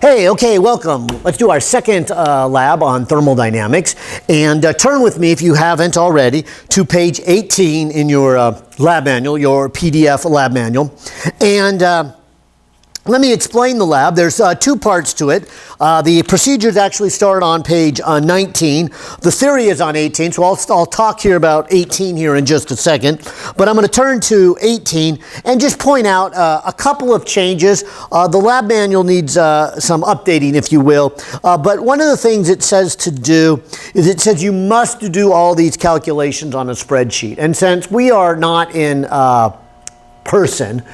Hey, okay, welcome. Let's do our second lab on thermodynamics. And turn with me, if you haven't already, to page 18 in your lab manual, your PDF lab manual. And let me explain the lab. There's two parts to it. The procedures actually start on page 19. The theory is on 18, so I'll talk here about 18 here in just a second. But I'm going to turn to 18 and just point out a couple of changes. The lab manual needs some updating, if you will. But one of the things it says to do is it says you must do all these calculations on a spreadsheet. And since we are not in person,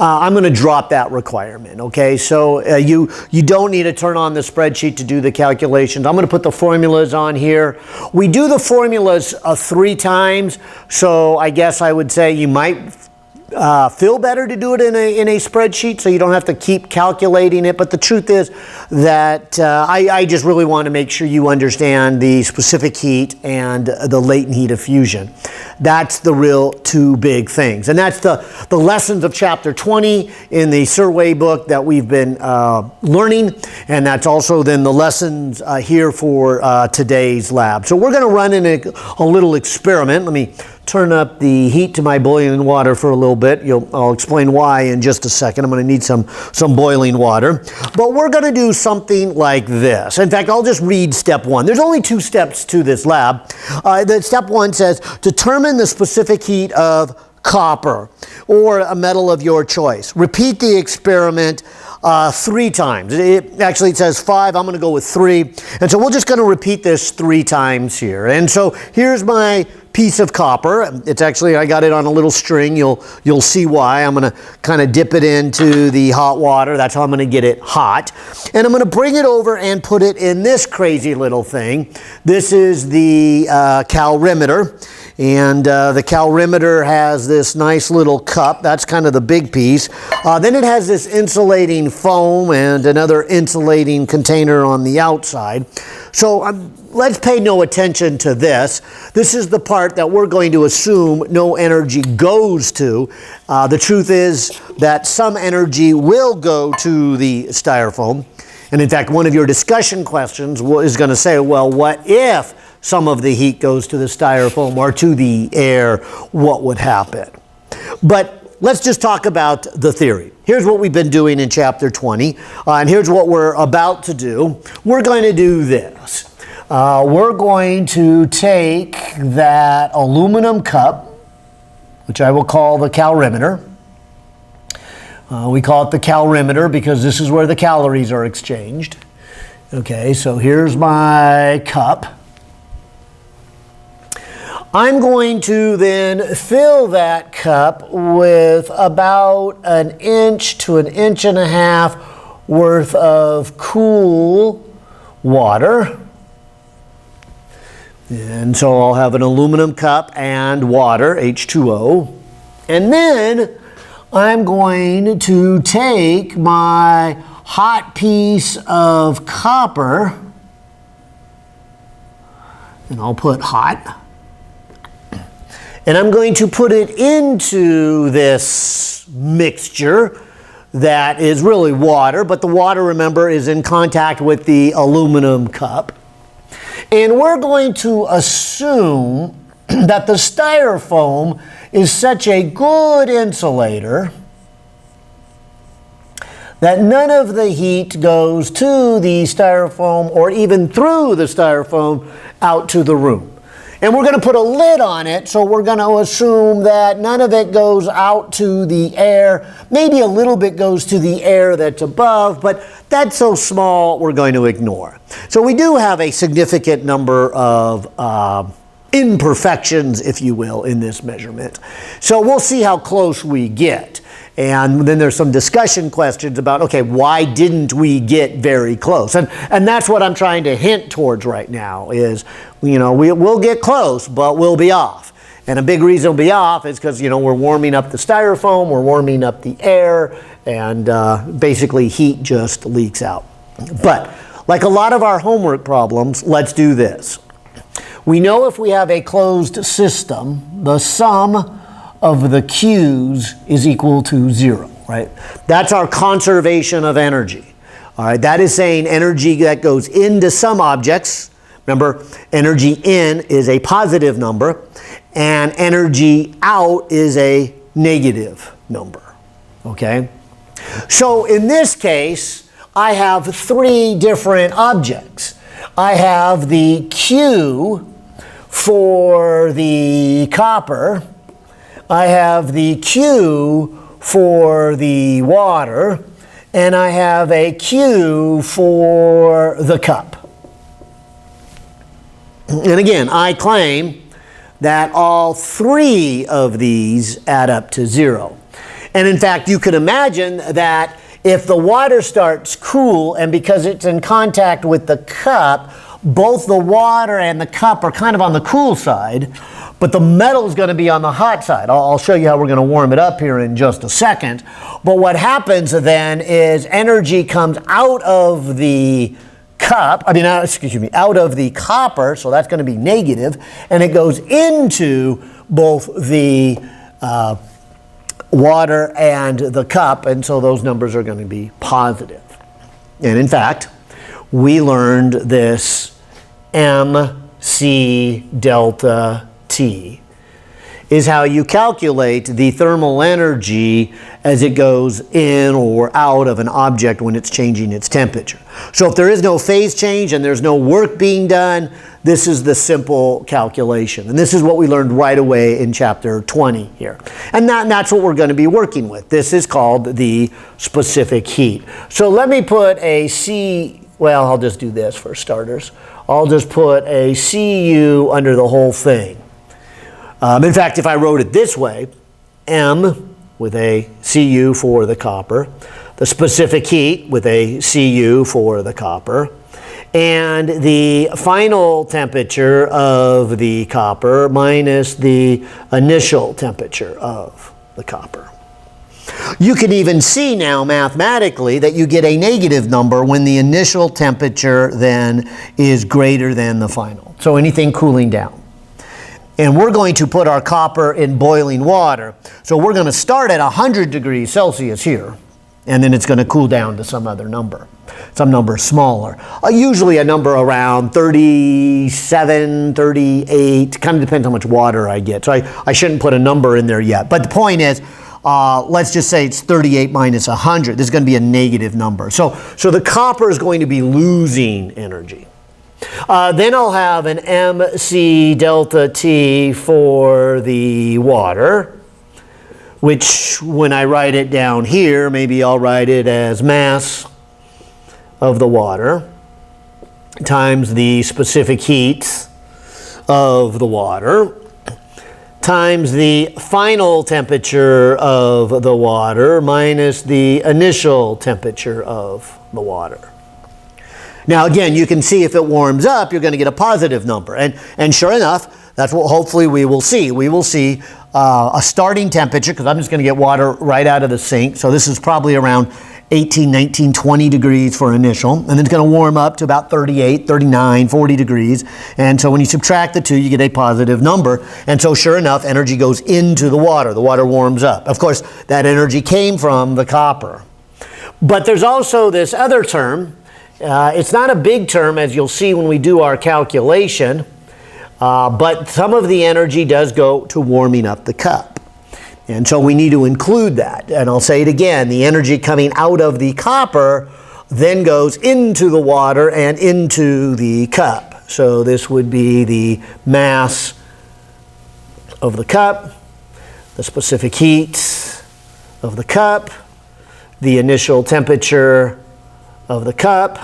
I'm going to drop that requirement, okay? So you don't need to turn on the spreadsheet to do the calculations. I'm going to put the formulas on here. We do the formulas 3 times, so I guess I would say you might feel better to do it in a spreadsheet so you don't have to keep calculating it. But the truth is that I just really want to make sure you understand the specific heat and the latent heat of fusion. That's the real two big things. And that's the lessons of chapter 20 in the survey book that we've been learning. And that's also then the lessons here for today's lab. So we're going to run in a little experiment. Let me turn up the heat to my boiling water for a little bit. I'll explain why in just a second. I'm going to need some boiling water. But we're going to do something like this. In fact, I'll just read step 1. There's only 2 steps to this lab. Step 1 says, determine the specific heat of copper or a metal of your choice. Repeat the experiment 3 times. It says 5. I'm going to go with 3. And so we're just going to repeat this 3 times here. And so here's my piece of copper. It's actually, I got it on a little string. You'll see why. I'm going to kind of dip it into the hot water. That's how I'm going to get it hot. And I'm going to bring it over and put it in this crazy little thing. This is the calorimeter. And the calorimeter has this nice little cup. That's kind of the big piece. Then it has this insulating foam and another insulating container on the outside. So let's pay no attention to this. This is the part that we're going to assume no energy goes to. The truth is that some energy will go to the styrofoam. And in fact, one of your discussion questions is going to say, well, what if some of the heat goes to the styrofoam or to the air? What would happen? But let's just talk about the theory. Here's what we've been doing in chapter 20, and here's what we're about to do. We're going to do this. We're going to take that aluminum cup, which I will call the calorimeter. We call it the calorimeter because this is where the calories are exchanged. Okay, so here's my cup. I'm going to then fill that cup with about 1 inch to 1.5 inches worth of cool water. And so I'll have an aluminum cup and water, H2O. And then I'm going to take my hot piece of copper, and I'll put hot. And I'm going to put it into this mixture that is really water, but the water, remember, is in contact with the aluminum cup. And we're going to assume that the styrofoam is such a good insulator that none of the heat goes to the styrofoam or even through the styrofoam out to the room. And we're going to put a lid on it, so we're going to assume that none of it goes out to the air. Maybe a little bit goes to the air that's above, but that's so small we're going to ignore. So we do have a significant number of imperfections, if you will, in this measurement. So we'll see how close we get. And then there's some discussion questions about, okay, why didn't we get very close? And that's what I'm trying to hint towards right now is, we'll get close, but we'll be off. And a big reason we'll be off is because, we're warming up the styrofoam, we're warming up the air, and basically heat just leaks out. But like a lot of our homework problems, let's do this. We know if we have a closed system, the sum of the Q's is equal to 0, right? That's our conservation of energy. All right, that is saying energy that goes into some objects. Remember, energy in is a positive number, and energy out is a negative number. Okay? So in this case, I have three different objects. I have the Q for the copper. I have the Q for the water. And I have a Q for the cup. And again, I claim that all three of these add up to 0. And in fact, you could imagine that if the water starts cool, and because it's in contact with the cup, both the water and the cup are kind of on the cool side, but the metal is going to be on the hot side. I'll show you how we're going to warm it up here in just a second. But what happens then is energy comes out of the cup, out of the copper, so that's going to be negative, and it goes into both the water and the cup, and so those numbers are going to be positive. And in fact, we learned this MC delta T is how you calculate the thermal energy as it goes in or out of an object when it's changing its temperature. So if there is no phase change and there's no work being done, this is the simple calculation. And this is what we learned right away in chapter 20 here. And that's what we're going to be working with. This is called the specific heat. So let me put a I'll just do this for starters. I'll just put a CU under the whole thing. In fact, if I wrote it this way, M with a Cu for the copper, the specific heat with a Cu for the copper, and the final temperature of the copper minus the initial temperature of the copper. You can even see now mathematically that you get a negative number when the initial temperature then is greater than the final. So anything cooling down. And we're going to put our copper in boiling water. So we're going to start at 100 degrees Celsius here, and then it's going to cool down to some other number, some number smaller. Usually a number around 37, 38, kind of depends how much water I get. So I shouldn't put a number in there yet. But the point is, let's just say it's 38 minus 100. This is going to be a negative number. So the copper is going to be losing energy. Then I'll have an MC delta T for the water, which when I write it down here, maybe I'll write it as mass of the water times the specific heat of the water times the final temperature of the water minus the initial temperature of the water. Now again, you can see if it warms up, you're going to get a positive number. And sure enough, that's what hopefully we will see. We will see a starting temperature, because I'm just going to get water right out of the sink. So this is probably around 18, 19, 20 degrees for initial. And then it's going to warm up to about 38, 39, 40 degrees. And so when you subtract the two, you get a positive number. And so sure enough, energy goes into the water. The water warms up. Of course, that energy came from the copper. But there's also this other term. It's not a big term, as you'll see when we do our calculation, but some of the energy does go to warming up the cup. And so we need to include that. And I'll say it again, the energy coming out of the copper then goes into the water and into the cup. So this would be the mass of the cup, the specific heat of the cup, the initial temperature of the cup,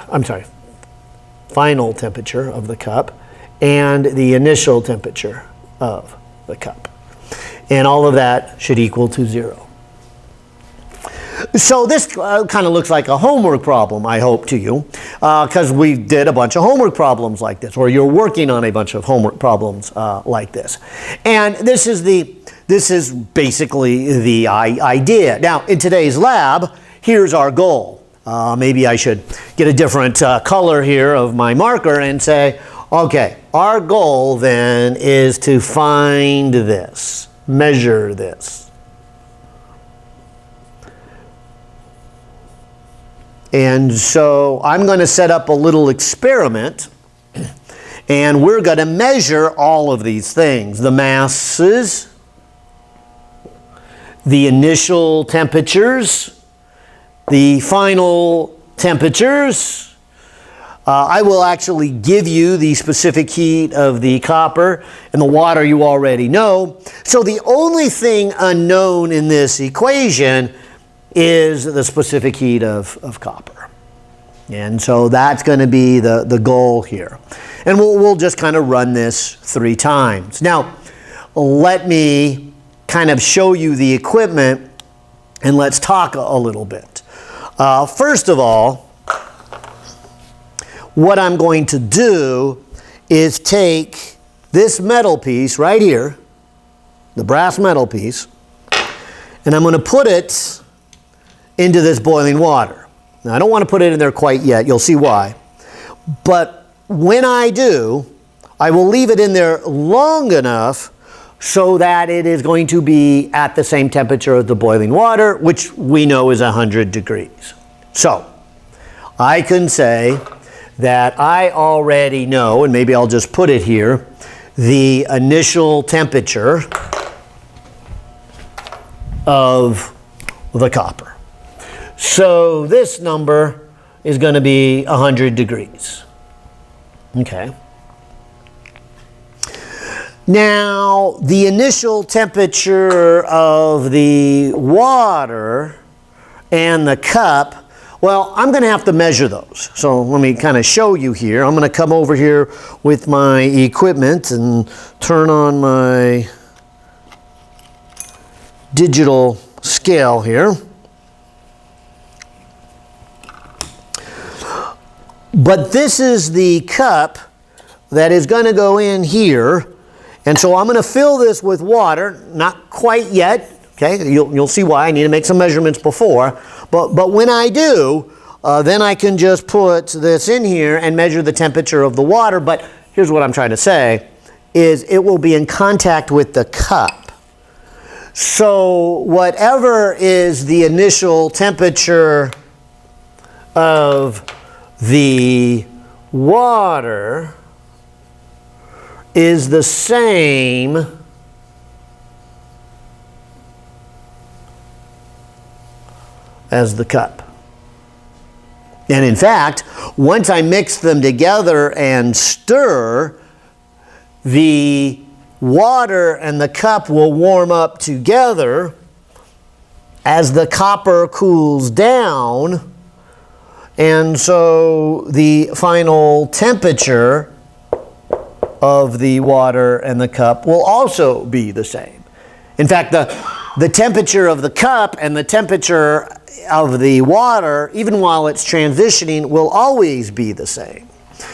final temperature of the cup, and the initial temperature of the cup. And all of that should equal to 0. So this kind of looks like a homework problem, I hope, to you, because we did a bunch of homework problems like this, or you're working on a bunch of homework problems like this. And this is basically the idea. Now, in today's lab, here's our goal. Maybe I should get a different color here of my marker and say, okay, our goal then is to find this, measure this. And so I'm going to set up a little experiment, and we're going to measure all of these things. The masses, the initial temperatures, the final temperatures. I will actually give you the specific heat of the copper, and the water you already know. So the only thing unknown in this equation is the specific heat of copper. And so that's going to be the goal here. And we'll just kind of run this 3 times. Now, let me kind of show you the equipment, and let's talk a little bit. First of all, what I'm going to do is take this metal piece right here, the brass metal piece, and I'm going to put it into this boiling water. Now, I don't want to put it in there quite yet. You'll see why. But when I do, I will leave it in there long enough so that it is going to be at the same temperature as the boiling water, which we know is 100 degrees. So I can say that I already know, and maybe I'll just put it here, the initial temperature of the copper. So this number is going to be 100 degrees. Okay. Now, the initial temperature of the water and the cup, well, I'm going to have to measure those. So let me kind of show you here. I'm going to come over here with my equipment and turn on my digital scale here. But this is the cup that is going to go in here. And so I'm going to fill this with water, not quite yet. Okay, you'll see why. I need to make some measurements before. But when I do, then I can just put this in here and measure the temperature of the water. But here's what I'm trying to say, is it will be in contact with the cup. So whatever is the initial temperature of the water is the same as the cup. And in fact, once I mix them together and stir, the water and the cup will warm up together as the copper cools down, and so the final temperature of the water and the cup will also be the same. In fact, the temperature of the cup and the temperature of the water, even while it's transitioning, will always be the same.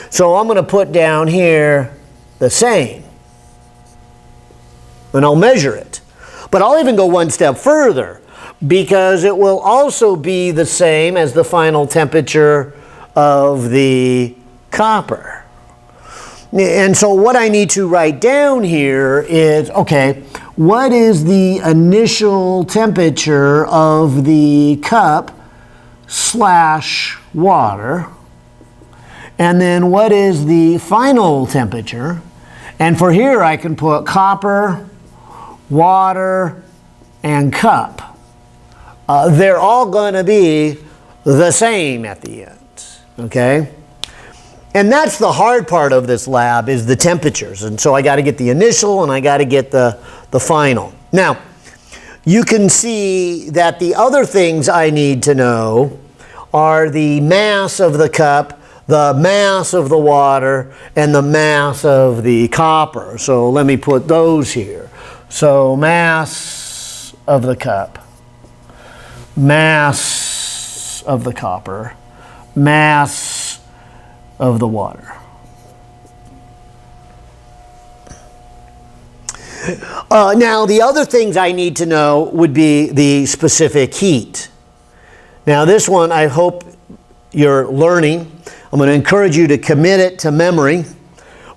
So I'm going to put down here the same, and I'll measure it. But I'll even go one step further, because it will also be the same as the final temperature of the copper. And so what I need to write down here is, okay, what is the initial temperature of the cup / water? And then what is the final temperature? And for here I can put copper, water, and cup. They're all going to be the same at the end, okay? And that's the hard part of this lab, is the temperatures. And so I got to get the initial and I got to get the final. Now, you can see that the other things I need to know are the mass of the cup, the mass of the water, and the mass of the copper. So let me put those here. So mass of the cup, mass of the copper, mass of the water. Now, the other things I need to know would be the specific heat. Now, this one I hope you're learning. I'm going to encourage you to commit it to memory.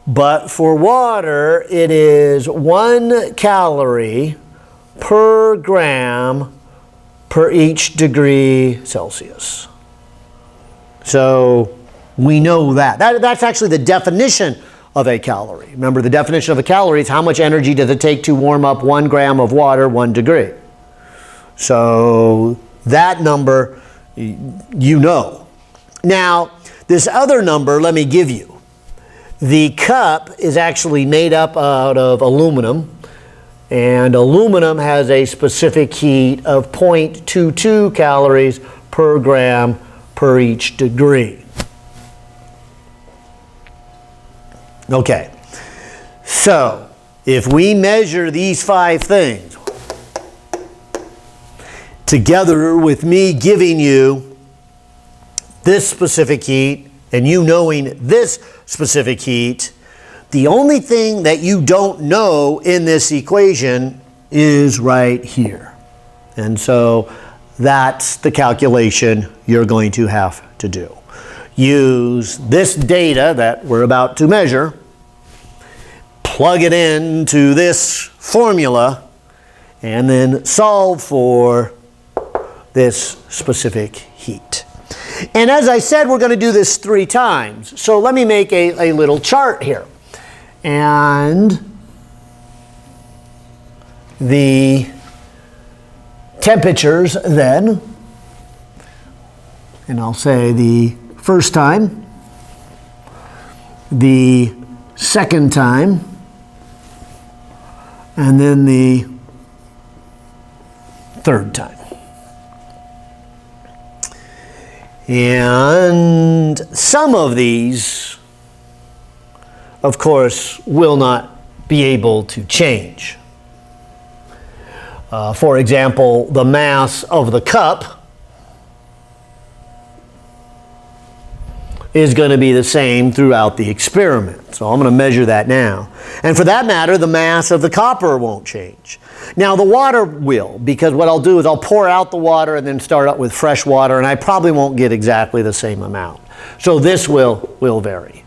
But for water, it is 1 calorie per gram per each degree Celsius. So we know that. That's actually the definition of a calorie. Remember, the definition of a calorie is how much energy does it take to warm up 1 gram of water 1 degree. So that number, you know. Now, this other number, let me give you. The cup is actually made up out of aluminum, and aluminum has a specific heat of 0.22 calories per gram per each degree. Okay, so if we measure these 5 things, together with me giving you this specific heat and you knowing this specific heat, the only thing that you don't know in this equation is right here. And so that's the calculation you're going to have to do. Use this data that we're about to measure, plug it into this formula, and then solve for this specific heat. And as I said, we're going to do this 3 times. So let me make a little chart here. And the temperatures then, and I'll say the first time, the second time, and then the third time. And some of these, of course, will not be able to change. For example, the mass of the cup is going to be the same throughout the experiment. So I'm going to measure that now. And for that matter, the mass of the copper won't change. Now the water will, because what I'll do is I'll pour out the water and then start up with fresh water, and I probably won't get exactly the same amount. So this will vary,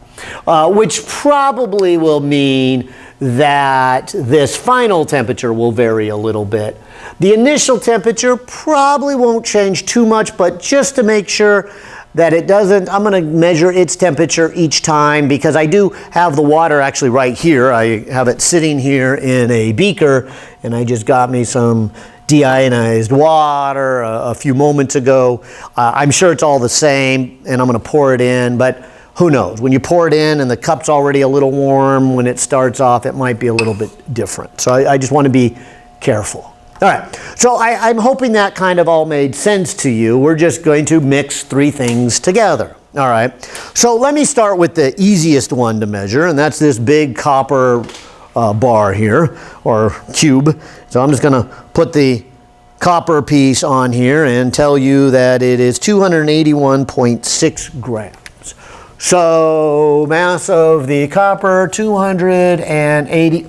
which probably will mean that this final temperature will vary a little bit. The initial temperature probably won't change too much, but just to make sure that it doesn't, I'm going to measure its temperature each time, because I do have the water actually right here. I have it sitting here in a beaker, and I just got me some deionized water a few moments ago. I'm sure it's all the same, and I'm going to pour it in, but who knows? When you pour it in and the cup's already a little warm, when it starts off, it might be a little bit different. So I just want to be careful. All right, so I'm hoping that kind of all made sense to you. We're just going to mix 3 things together. All right, so let me start with the easiest one to measure, and that's this big copper bar here, or cube. So I'm just going to put the copper piece on here and tell you that it is 281.6 grams. So mass of the copper, 280,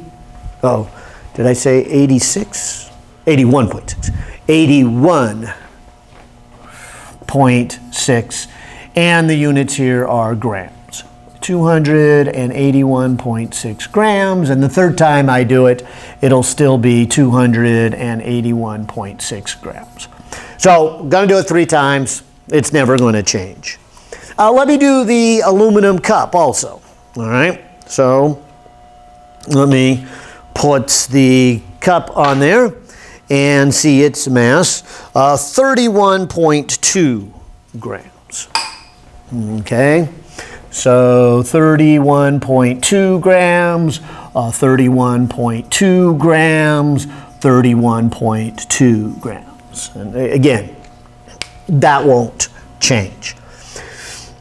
oh, did I say 86? 81.6. 81.6. And the units here are grams. 281.6 grams. And the third time I do it, it'll still be 281.6 grams. So I'm going to do it 3 times. It's never going to change. Let me do the aluminum cup also. All right. So let me put the cup on there and see its mass, 31.2 grams. Okay, so 31.2 grams, 31.2 grams, 31.2 grams. And again, that won't change.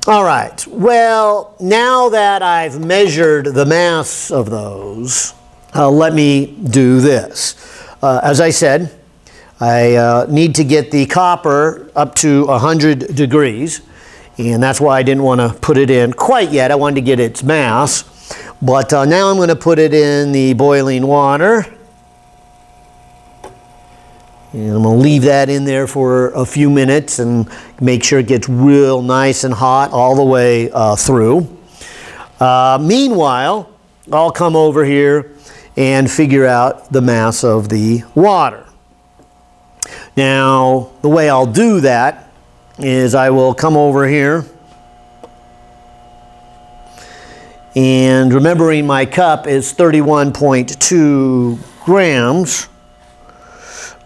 All right, well, now that I've measured the mass of those, let me do this. As I said, I need to get the copper up to 100 degrees, and that's why I didn't want to put it in quite yet. I wanted to get its mass, but now I'm going to put it in the boiling water, and I'm going to leave that in there for a few minutes and make sure it gets real nice and hot all the way through. Meanwhile, I'll come over here and figure out the mass of the water. Now, the way I'll do that is I will come over here And remembering my cup is 31.2 grams,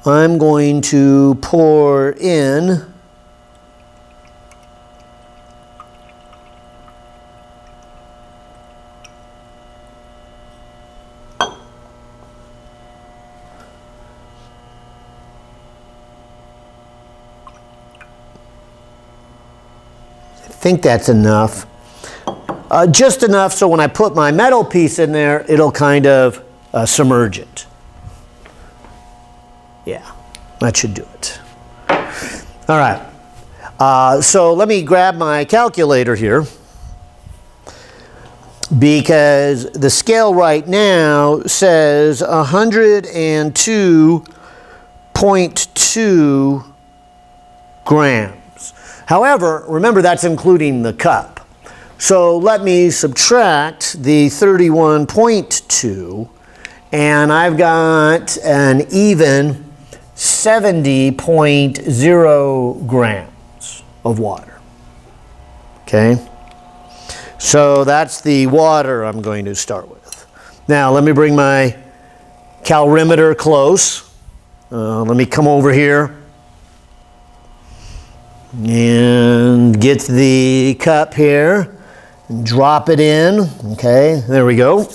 I'm going to pour in I think that's enough. Just enough so when I put my metal piece in there, it'll kind of submerge it. Yeah, that should do it. All right. So let me grab my calculator here, because the scale right now says 102.2 grams. However, remember that's including the cup. So let me subtract the 31.2, and I've got an even 70.0 grams of water. Okay? So that's the water I'm going to start with. Now let me bring my calorimeter close. Let me come over here and get the cup here and drop it in. Okay, there we go.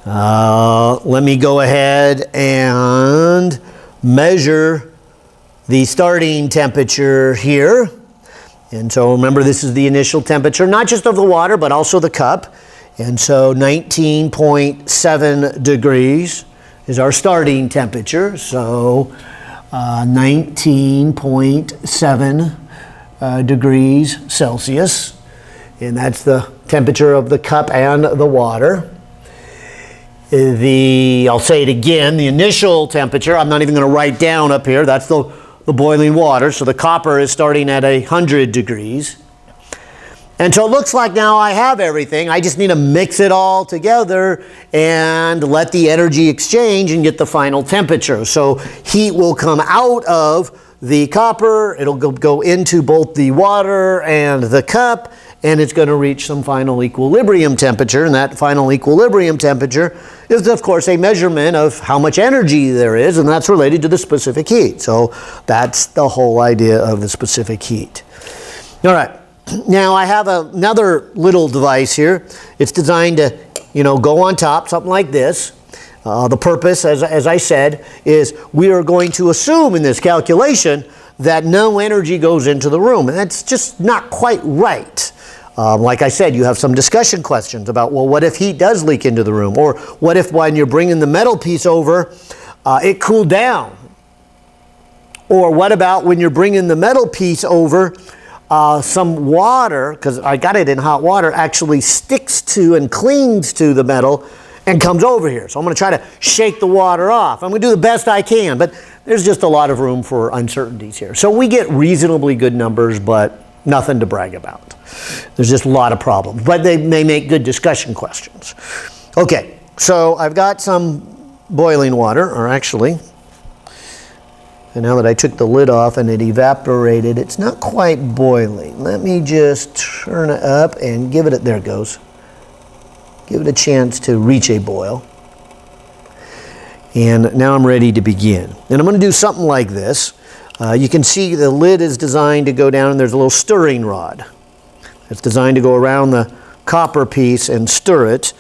Let me go ahead and measure the starting temperature here. And so remember, this is the initial temperature, not just of the water, but also the cup. And so 19.7 degrees is our starting temperature. So 19.7 degrees Celsius. And that's the temperature of the cup and the water. I'll say it again, the initial temperature, I'm not even going to write down up here, that's the boiling water. So the copper is starting at 100 degrees. And so it looks like now I have everything. I just need to mix it all together and let the energy exchange and get the final temperature. So heat will come out of the copper, it'll go into both the water and the cup, and it's going to reach some final equilibrium temperature. And that final equilibrium temperature is, of course, a measurement of how much energy there is, and that's related to the specific heat. So that's the whole idea of the specific heat. All right. Now I have another little device here. It's designed to, go on top, something like this. The purpose, as I said, is we are going to assume in this calculation that no energy goes into the room. And that's just not quite right. Like I said, you have some discussion questions about, well, what if heat does leak into the room? Or what if when you're bringing the metal piece over, it cooled down? Or what about when you're bringing the metal piece over, some water, because I got it in hot water, actually sticks to and clings to the metal and comes over here. So I'm going to try to shake the water off. I'm going to do the best I can, but there's just a lot of room for uncertainties here. So we get reasonably good numbers, but nothing to brag about. There's just a lot of problems, but they may make good discussion questions. Okay, so I've got some boiling water, or actually, and now that I took the lid off and it evaporated, it's not quite boiling. Let me just turn it up and give it, there it goes. Give it a chance to reach a boil. And now I'm ready to begin. And I'm going to do something like this. You can see the lid is designed to go down, and there's a little stirring rod. It's designed to go around the copper piece and stir it.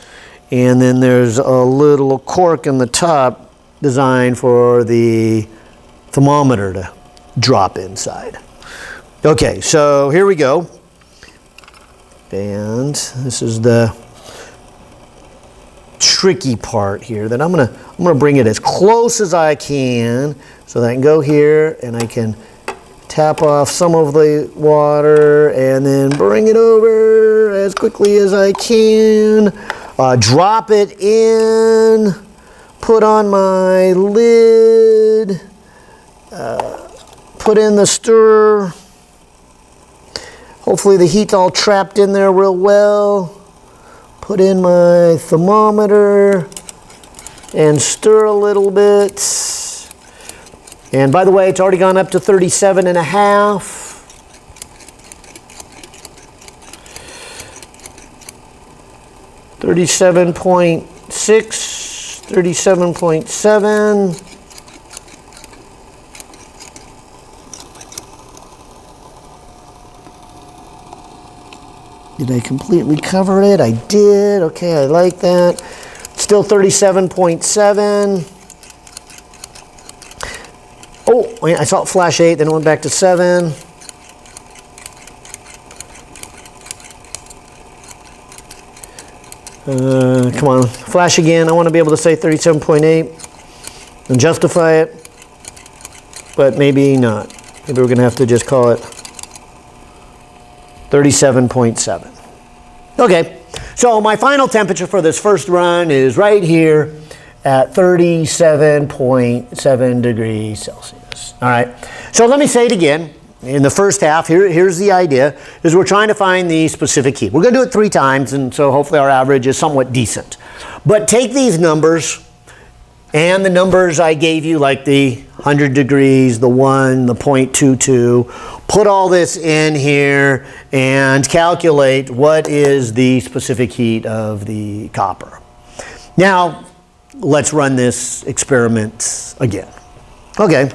And then there's a little cork in the top designed for the thermometer to drop inside. Okay, so here we go. And this is the tricky part here, that I'm gonna bring it as close as I can so that I can go here and I can tap off some of the water and then bring it over as quickly as I can, drop it in, put on my lid, put in the stirrer. Hopefully the heat's all trapped in there real well. Put in my thermometer and stir a little bit. And by the way, it's already gone up to 37.5. 37.6, 37.7. Did I completely cover it? I did. Okay, I like that. Still 37.7. Oh, wait, I saw it flash 8, then it went back to 7. Come on, flash again. I want to be able to say 37.8 and justify it, but maybe not. Maybe we're going to have to just call it 37.7. Okay, so my final temperature for this first run is right here at 37.7 degrees Celsius. All right, so let me say it again. In the first half, here's the idea, is we're trying to find the specific heat. We're going to do it 3 times, and so hopefully our average is somewhat decent. But take these numbers and the numbers I gave you, like the 100 degrees, the 1, the 0.22, put all this in here and calculate what is the specific heat of the copper. Now, let's run this experiment again. Okay.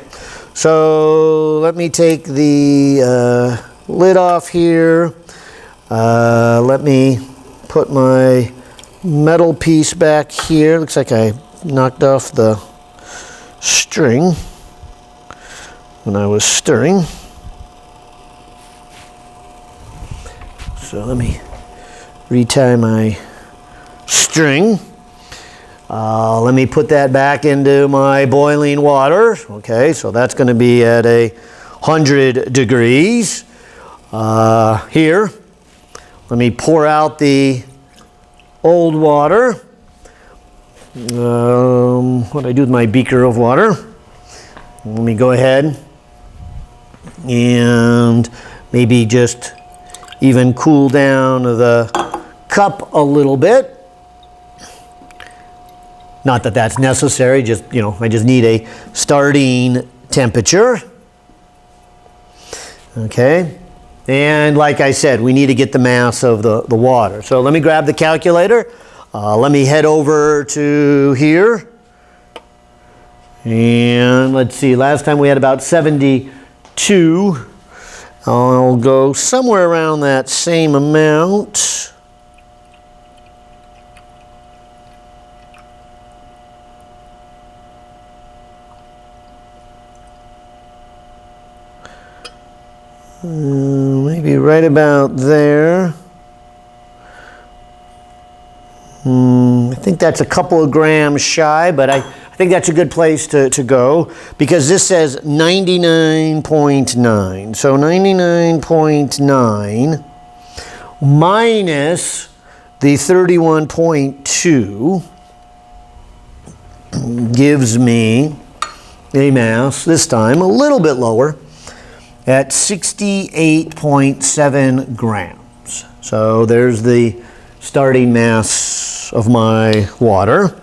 So let me take the lid off here. Let me put my metal piece back here. Looks like I knocked off the string when I was stirring. So let me retie my string. Let me put that back into my boiling water. Okay, so that's going to be at 100 degrees. Here, let me pour out the old water. What do I do with my beaker of water? Let me go ahead and maybe just even cool down the cup a little bit. Not that that's necessary, just, I just need a starting temperature. Okay, and like I said, we need to get the mass of the water. So let me grab the calculator. Let me head over to here. And let's see, last time we had about 72. I'll go somewhere around that same amount. Maybe right about there. I think that's a couple of grams shy, but I think that's a good place to go, because this says 99.9. So 99.9 minus the 31.2 gives me a mass, this time a little bit lower, at 68.7 grams. So there's the starting mass of my water.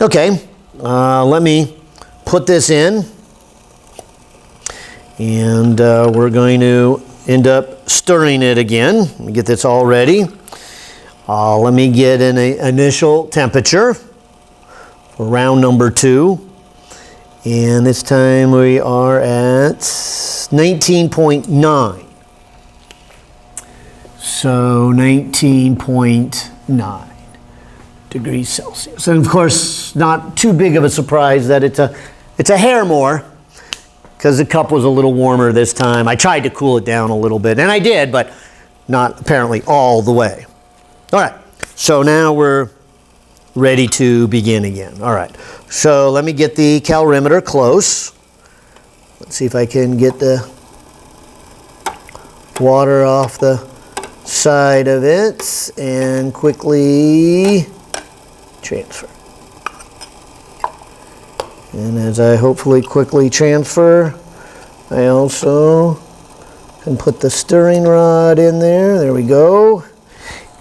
Okay, let me put this in, and we're going to end up stirring it again. Let me get this all ready. Let me get an initial temperature for round number 2. And this time we are at 19.9. So 19.9 degrees Celsius. And of course, not too big of a surprise that it's a hair more, because the cup was a little warmer this time. I tried to cool it down a little bit, and I did, but not apparently all the way. All right, so now we're ready to begin again. All right, so let me get the calorimeter close. Let's see if I can get the water off the side of it and quickly transfer. And as I hopefully quickly transfer, I also can put the stirring rod in there. There we go.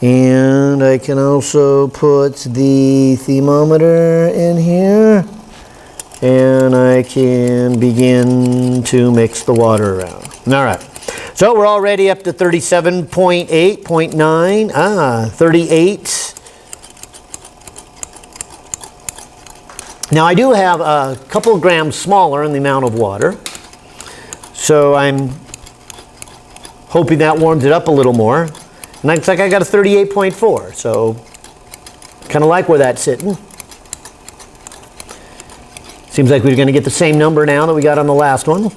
And I can also put the thermometer in here, and I can begin to mix the water around. All right. So we're already up to 37.8, 0.9, 38. Now I do have a couple of grams smaller in the amount of water. So I'm hoping that warms it up a little more. And looks like I got a 38.4. So kind of like where that's sitting. Seems like we're going to get the same number now that we got on the last one.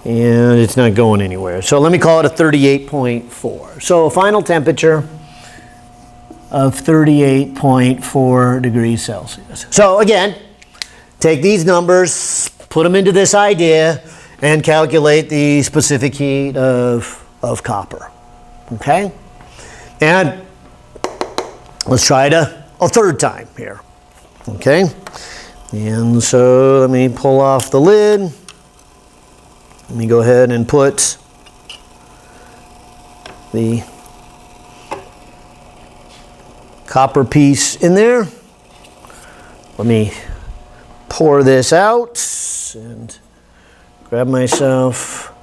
And it's not going anywhere. So let me call it a 38.4. So a final temperature of 38.4 degrees Celsius. So again, take these numbers, put them into this idea, and calculate the specific heat of copper. Okay? And let's try it a third time here. Okay? And so let me pull off the lid. Let me go ahead and put the copper piece in there. Let me pour this out and grab myself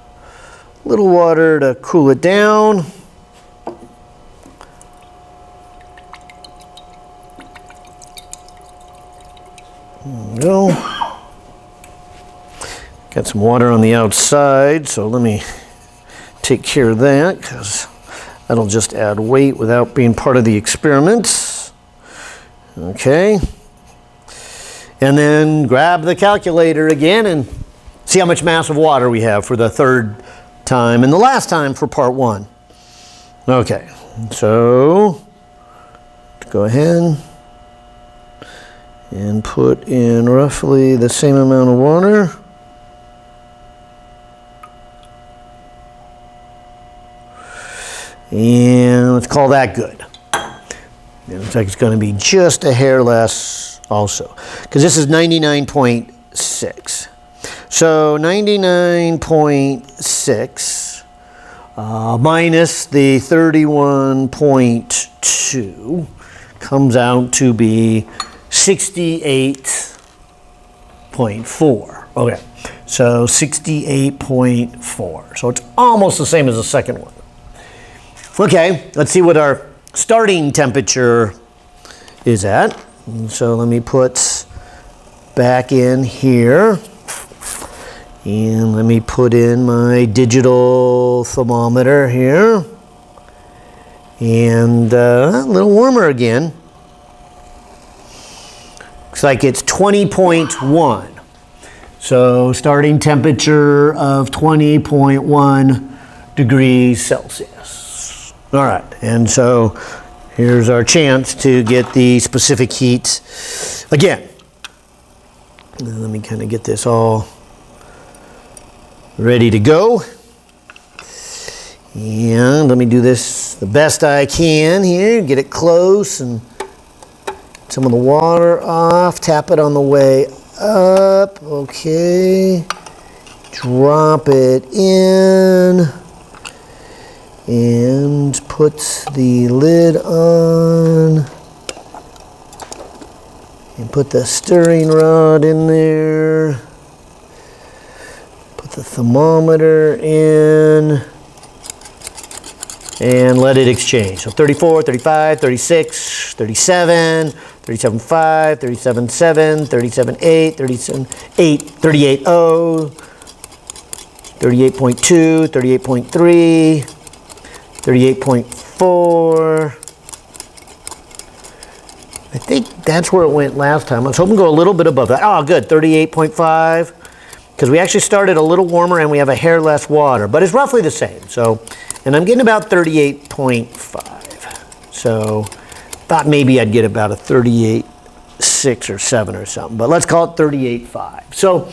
a little water to cool it down. There we go. Got some water on the outside, so let me take care of that because that'll just add weight without being part of the experiment. Okay. And then grab the calculator again and see how much mass of water we have for the third time and the last time for part one. Okay, so go ahead and put in roughly the same amount of water. And let's call that good. It looks like it's going to be just a hair less also, because this is 99.6. So 99.6 minus the 31.2 comes out to be 68.4. Okay, so 68.4. So it's almost the same as the second one. Okay, let's see what our starting temperature is at. And so let me put back in here. And let me put in my digital thermometer here. And a little warmer again. Looks like it's 20.1. So starting temperature of 20.1 degrees Celsius. All right, and so here's our chance to get the specific heat again. Let me kind of get this all ready to go. And let me do this the best I can here. Get it close and some of the water off. Tap it on the way up. Okay. Drop it in. And put the lid on. And put the stirring rod in there. Put the thermometer in. And let it exchange. So 34, 35, 36, 37, 37.5, 37.7, 37.8, 37.8, 38.0, 38.2, 38.3, 38.4. I think that's where it went last time. I was hoping to go a little bit above that. Oh, good, 38.5. Because we actually started a little warmer and we have a hair less water, but it's roughly the same. So, and I'm getting about 38.5. So, thought maybe I'd get about a 38.6 or 7 or something, but let's call it 38.5. So,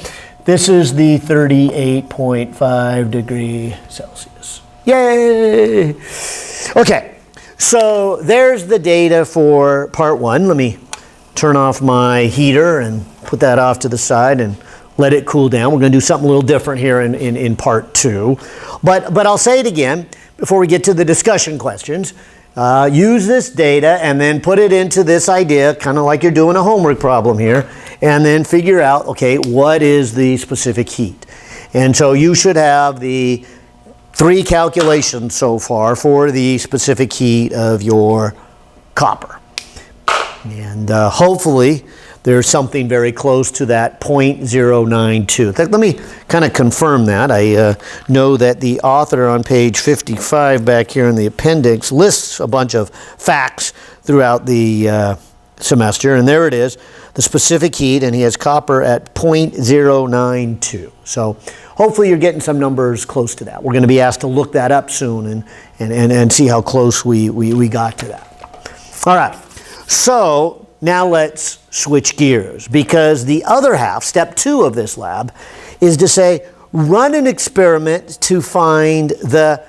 this is the 38.5 degree Celsius. Yay! Okay, so there's the data for part one. Let me turn off my heater and put that off to the side and let it cool down. We're going to do something a little different here in part two. But I'll say it again before we get to the discussion questions. use this data and then put it into this idea, kind of like you're doing a homework problem here, and then figure out, okay, what is the specific heat? And so you should have the 3 calculations so far for the specific heat of your copper. And hopefully there's something very close to that 0.092. Let me kind of confirm that. I know that the author on page 55 back here in the appendix lists a bunch of facts throughout the semester, and there it is, the specific heat, and he has copper at 0.092. So hopefully you're getting some numbers close to that. We're going to be asked to look that up soon and see how close we got to that. All right, so now let's switch gears, because the other half, step 2 of this lab, is to say, run an experiment to find the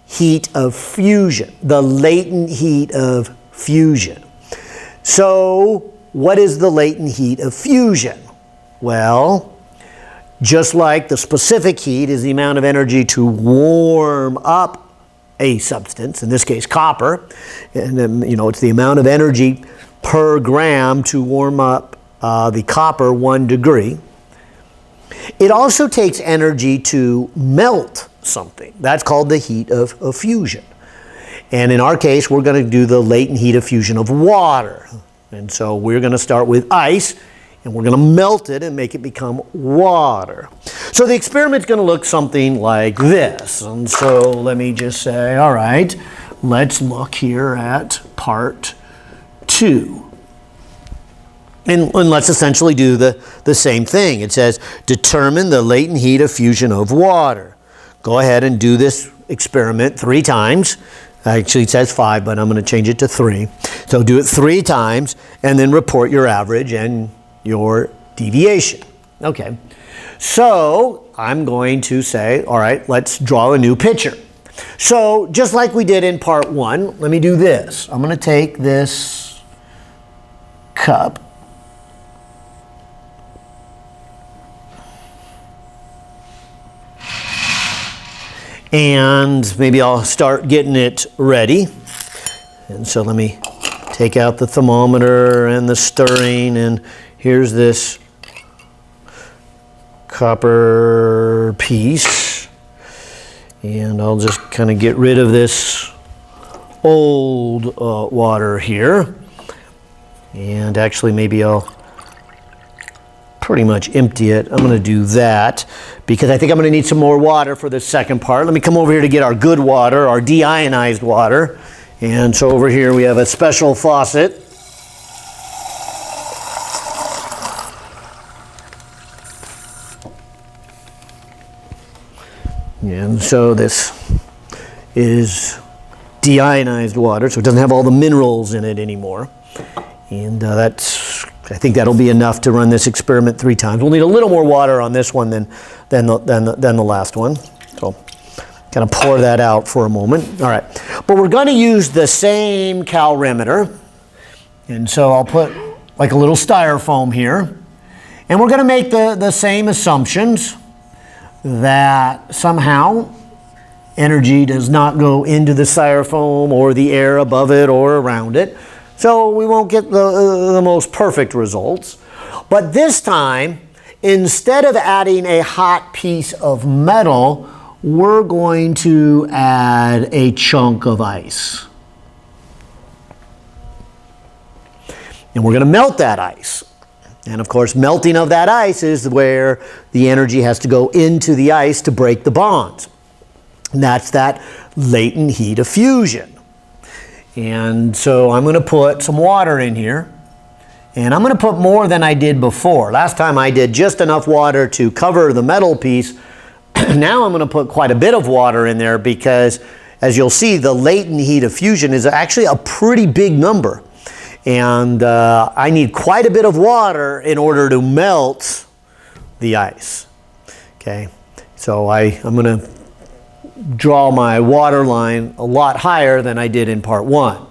heat of fusion, the latent heat of fusion. So what is the latent heat of fusion? Well, just like the specific heat is the amount of energy to warm up a substance, in this case copper, and then, it's the amount of energy per gram to warm up the copper 1 degree. It also takes energy to melt something. That's called the heat of fusion. And in our case, we're going to do the latent heat of fusion of water. And so we're going to start with ice, and we're going to melt it and make it become water. So the experiment's going to look something like this. And so let me just say, all right, let's look here at part 2. And let's essentially do the same thing. It says, determine the latent heat of fusion of water. Go ahead and do this experiment 3 times. Actually, it says 5, but I'm going to change it to 3. So do it 3 times, and then report your average and your deviation. Okay. So I'm going to say, all right, let's draw a new picture. So just like we did in part 1, let me do this. I'm going to take this cup, and maybe I'll start getting it ready. And so let me take out the thermometer and the stirring, and here's this copper piece. And I'll just kind of get rid of this old water here. And actually maybe I'll pretty much empty it. I'm going to do that because I think I'm going to need some more water for the second part. Let me come over here to get our good water, our deionized water. And so over here we have a special faucet. And so this is deionized water, so it doesn't have all the minerals in it anymore. And I think that'll be enough to run this experiment 3 times. We'll need a little more water on this one than the last one. So kind of pour that out for a moment. All right, but we're going to use the same calorimeter. And so I'll put like a little styrofoam here. And we're going to make the same assumptions that somehow energy does not go into the styrofoam or the air above it or around it. So we won't get the most perfect results. But this time, instead of adding a hot piece of metal, we're going to add a chunk of ice. And we're going to melt that ice. And of course, melting of that ice is where the energy has to go into the ice to break the bonds. And that's that latent heat of fusion. And so I'm going to put some water in here. And I'm going to put more than I did before. Last time I did just enough water to cover the metal piece. Now I'm going to put quite a bit of water in there because, as you'll see, the latent heat of fusion is actually a pretty big number. And I need quite a bit of water in order to melt the ice. Okay, so I'm going to draw my water line a lot higher than I did in part 1.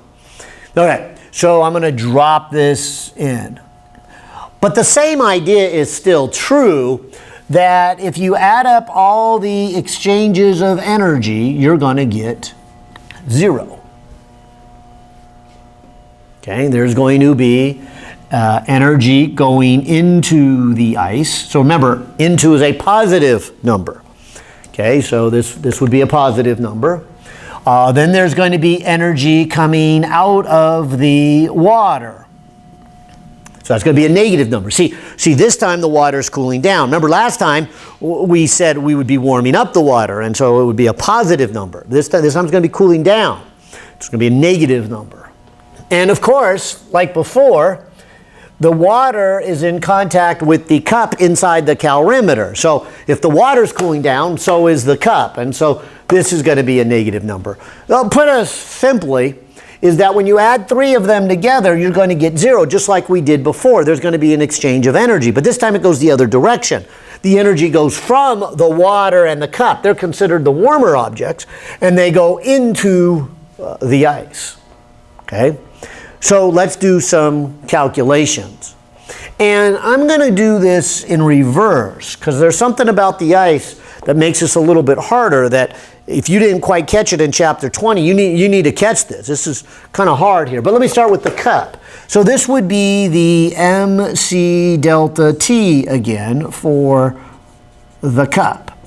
Okay, so I'm going to drop this in. But the same idea is still true, that if you add up all the exchanges of energy, you're going to get 0. Okay, there's going to be energy going into the ice. So remember, into is a positive number. Okay, so this would be a positive number. Then there's going to be energy coming out of the water. So that's going to be a negative number. See, this time the water is cooling down. Remember last time we said we would be warming up the water, and so it would be a positive number. This time it's going to be cooling down. It's going to be a negative number. And of course, like before, the water is in contact with the cup inside the calorimeter. So if the water's cooling down, so is the cup. And so this is going to be a negative number. Well, put it simply, is that when you add 3 of them together, you're going to get 0, just like we did before. There's going to be an exchange of energy. But this time it goes the other direction. The energy goes from the water and the cup. They're considered the warmer objects. And they go into the ice. Okay? So let's do some calculations. And I'm going to do this in reverse because there's something about the ice that makes this a little bit harder that if you didn't quite catch it in chapter 20, you need to catch this. This is kind of hard here. But let me start with the cup. So this would be the MC delta T again for the cup.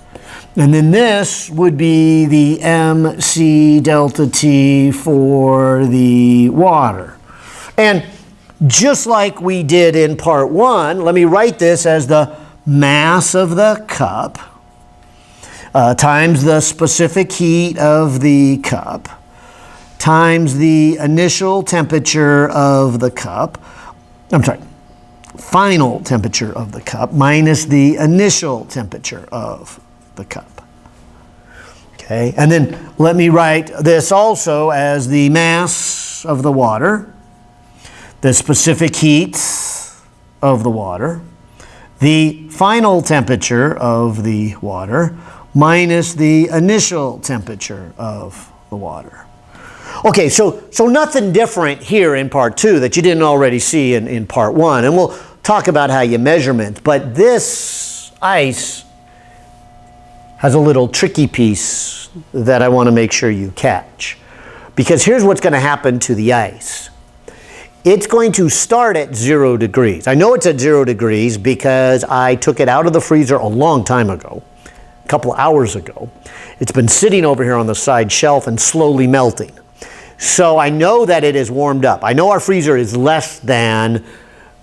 And then this would be the MC delta T for the water. And just like we did in part 1, let me write this as the mass of the cup times the specific heat of the cup times the initial temperature of the cup. I'm sorry, final temperature of the cup minus the initial temperature of the cup. Okay, and then let me write this also as the mass of the water, the specific heat of the water, the final temperature of the water, minus the initial temperature of the water. Okay, so nothing different here in part 2 that you didn't already see in part 1. And we'll talk about how you measurement. But this ice has a little tricky piece that I want to make sure you catch. Because here's what's going to happen to the ice. It's going to start at 0 degrees. I know it's at 0 degrees because I took it out of the freezer a long time ago, a couple hours ago. It's been sitting over here on the side shelf and slowly melting. So I know that it is warmed up. I know our freezer is less than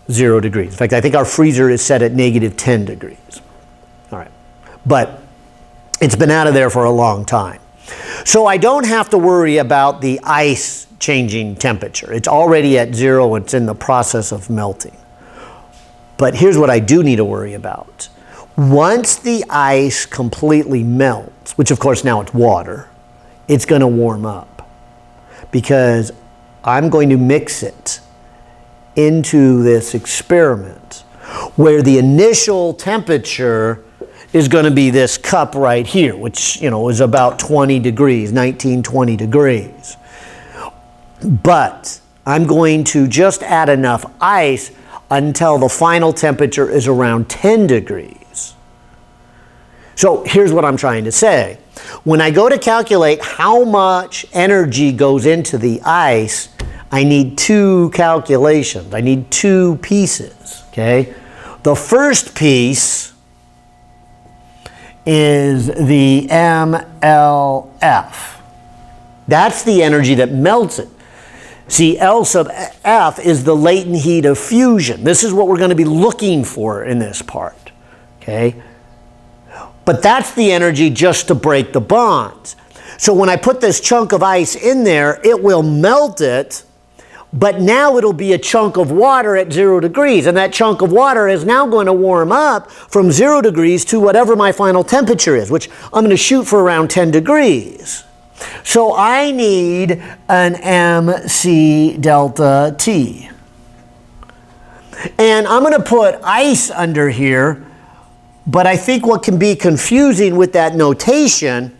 0 degrees. In fact, I think our freezer is set at negative 10 degrees. All right. But it's been out of there for a long time. So I don't have to worry about the ice changing temperature. It's already at 0. It's in the process of melting. But here's what I do need to worry about. Once the ice completely melts, which of course now it's water, it's going to warm up because I'm going to mix it into this experiment where the initial temperature is going to be this cup right here, which, is about 20 degrees, 19, 20 degrees. But I'm going to just add enough ice until the final temperature is around 10 degrees. So here's what I'm trying to say. When I go to calculate how much energy goes into the ice, I need 2 calculations. I need 2 pieces, okay? The first piece is the MLF. That's the energy that melts it. See, L sub F is the latent heat of fusion. This is what we're going to be looking for in this part, okay? But that's the energy just to break the bonds. So when I put this chunk of ice in there, it will melt it, but now it'll be a chunk of water at 0 degrees. And that chunk of water is now going to warm up from 0 degrees to whatever my final temperature is, which I'm going to shoot for around 10 degrees. So I need an MC delta T. And I'm going to put ice under here, but I think what can be confusing with that notation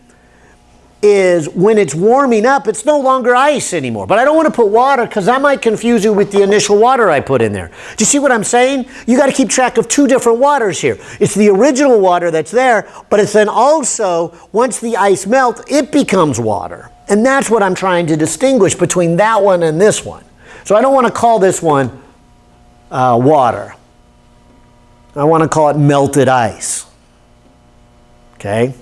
is when it's warming up, it's no longer ice anymore. But I don't want to put water because I might confuse you with the initial water I put in there. Do you see what I'm saying? You got to keep track of 2 different waters here. It's the original water that's there, but it's then also, once the ice melts, it becomes water. And that's what I'm trying to distinguish between that one and this one. So I don't want to call this one water. I want to call it melted ice. Okay?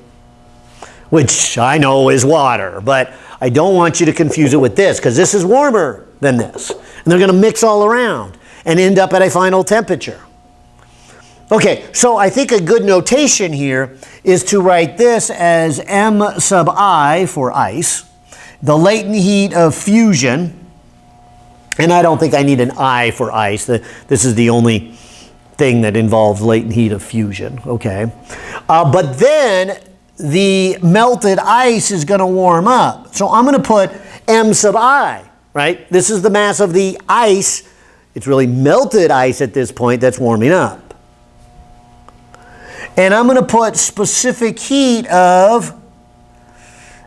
Which I know is water, but I don't want you to confuse it with this, because this is warmer than this. And they're going to mix all around and end up at a final temperature. Okay, so I think a good notation here is to write this as M sub I for ice, the latent heat of fusion, and I don't think I need an I for ice. This is the only thing that involves latent heat of fusion, okay? But then the melted ice is going to warm up. So I'm going to put M sub I, right? This is the mass of the ice. It's really melted ice at this point that's warming up. And I'm going to put specific heat of,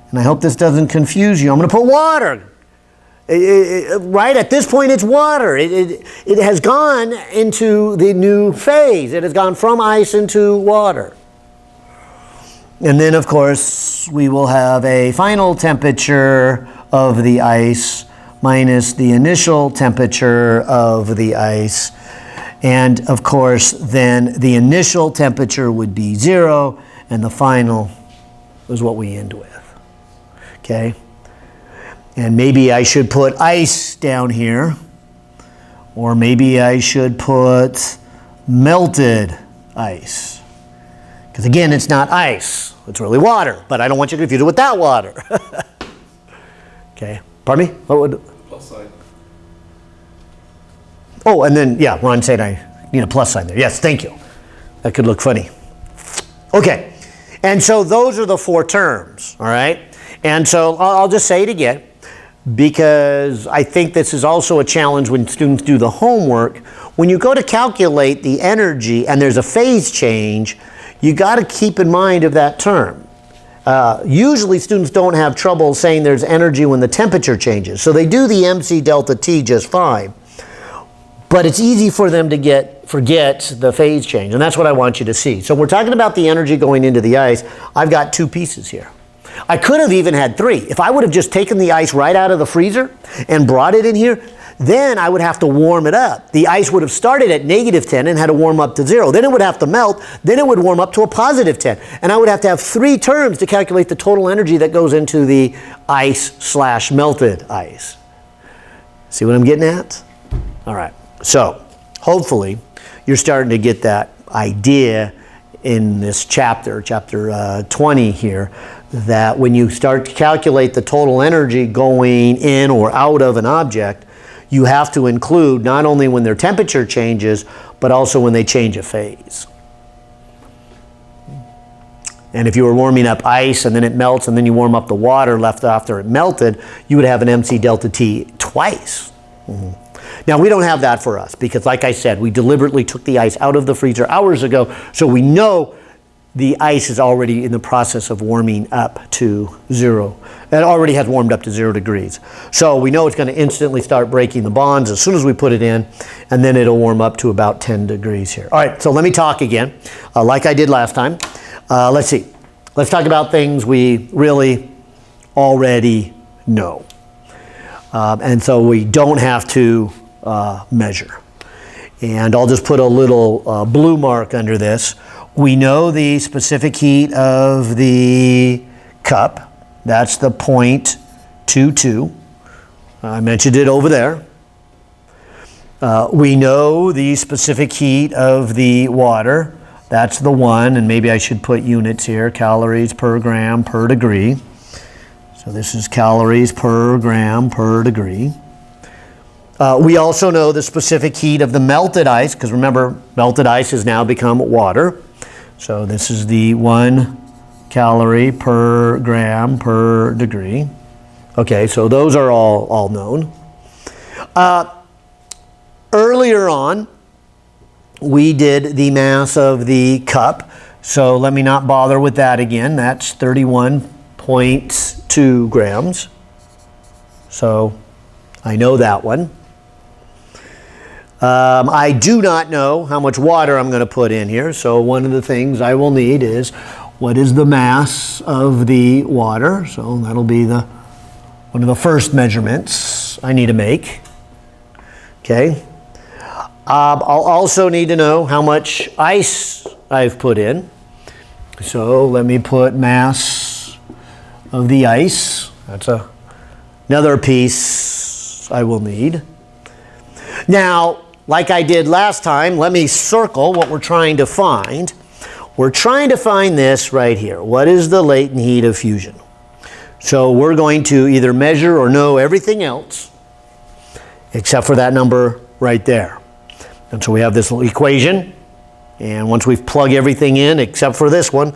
and I hope this doesn't confuse you, I'm going to put water. Right? At this point, it's water. It has gone into the new phase. It has gone from ice into water. And then, of course, we will have a final temperature of the ice minus the initial temperature of the ice. And, of course, then the initial temperature would be 0, and the final is what we end with. Okay? And maybe I should put ice down here, or maybe I should put melted ice. Because again, it's not ice, it's really water, but I don't want you to confuse it with that water. Okay, pardon me? What would? Plus sign. Oh, and then, yeah, Ron said I need a plus sign there. Yes, thank you. That could look funny. Okay, and so those are the 4 terms, all right? And so I'll just say it again, because I think this is also a challenge when students do the homework. When you go to calculate the energy and there's a phase change, you got to keep in mind of that term. Usually students don't have trouble saying there's energy when the temperature changes. So they do the MC delta T just fine. But it's easy for them to forget the phase change. And that's what I want you to see. So we're talking about the energy going into the ice. I've got 2 pieces here. I could have even had 3. If I would have just taken the ice right out of the freezer and brought it in here, then I would have to warm it up. The ice would have started at -10 and had to warm up to 0. Then it would have to melt. Then it would warm up to a +10. And I would have to have 3 terms to calculate the total energy that goes into the ice/melted ice. See what I'm getting at? All right. So hopefully you're starting to get that idea in this chapter 20 here, that when you start to calculate the total energy going in or out of an object, you have to include not only when their temperature changes, but also when they change a phase. And if you were warming up ice and then it melts and then you warm up the water left after it melted, you would have an MC delta T twice. Now, we don't have that for us because, like I said, we deliberately took the ice out of the freezer hours ago, so we know the ice is already in the process of warming up to 0. It already has warmed up to 0 degrees. So we know it's going to instantly start breaking the bonds as soon as we put it in, and then it'll warm up to about 10 degrees here. All right, so let me talk again, like I did last time. Let's see. Let's talk about things we really already know. And so we don't have to measure. And I'll just put a little blue mark under this. We know the specific heat of the cup. That's the 0.22. I mentioned it over there. We know the specific heat of the water. That's the 1, and maybe I should put units here, calories per gram per degree. So this is calories per gram per degree. We also know the specific heat of the melted ice, because remember, melted ice has now become water. So this is the 1 calorie per gram per degree. Okay, so those are all known. Earlier on, we did the mass of the cup. So let me not bother with that again. That's 31.2 grams. So I know that one. I do not know how much water I'm going to put in here, so one of the things I will need is what is the mass of the water. So that'll be one of the first measurements I need to make. Okay. I'll also need to know how much ice I've put in. So let me put mass of the ice. That's another piece I will need. Now, like I did last time, let me circle what we're trying to find. We're trying to find this right here. What is the latent heat of fusion? So we're going to either measure or know everything else except for that number right there. And so we have this little equation, and once we've plugged everything in except for this one,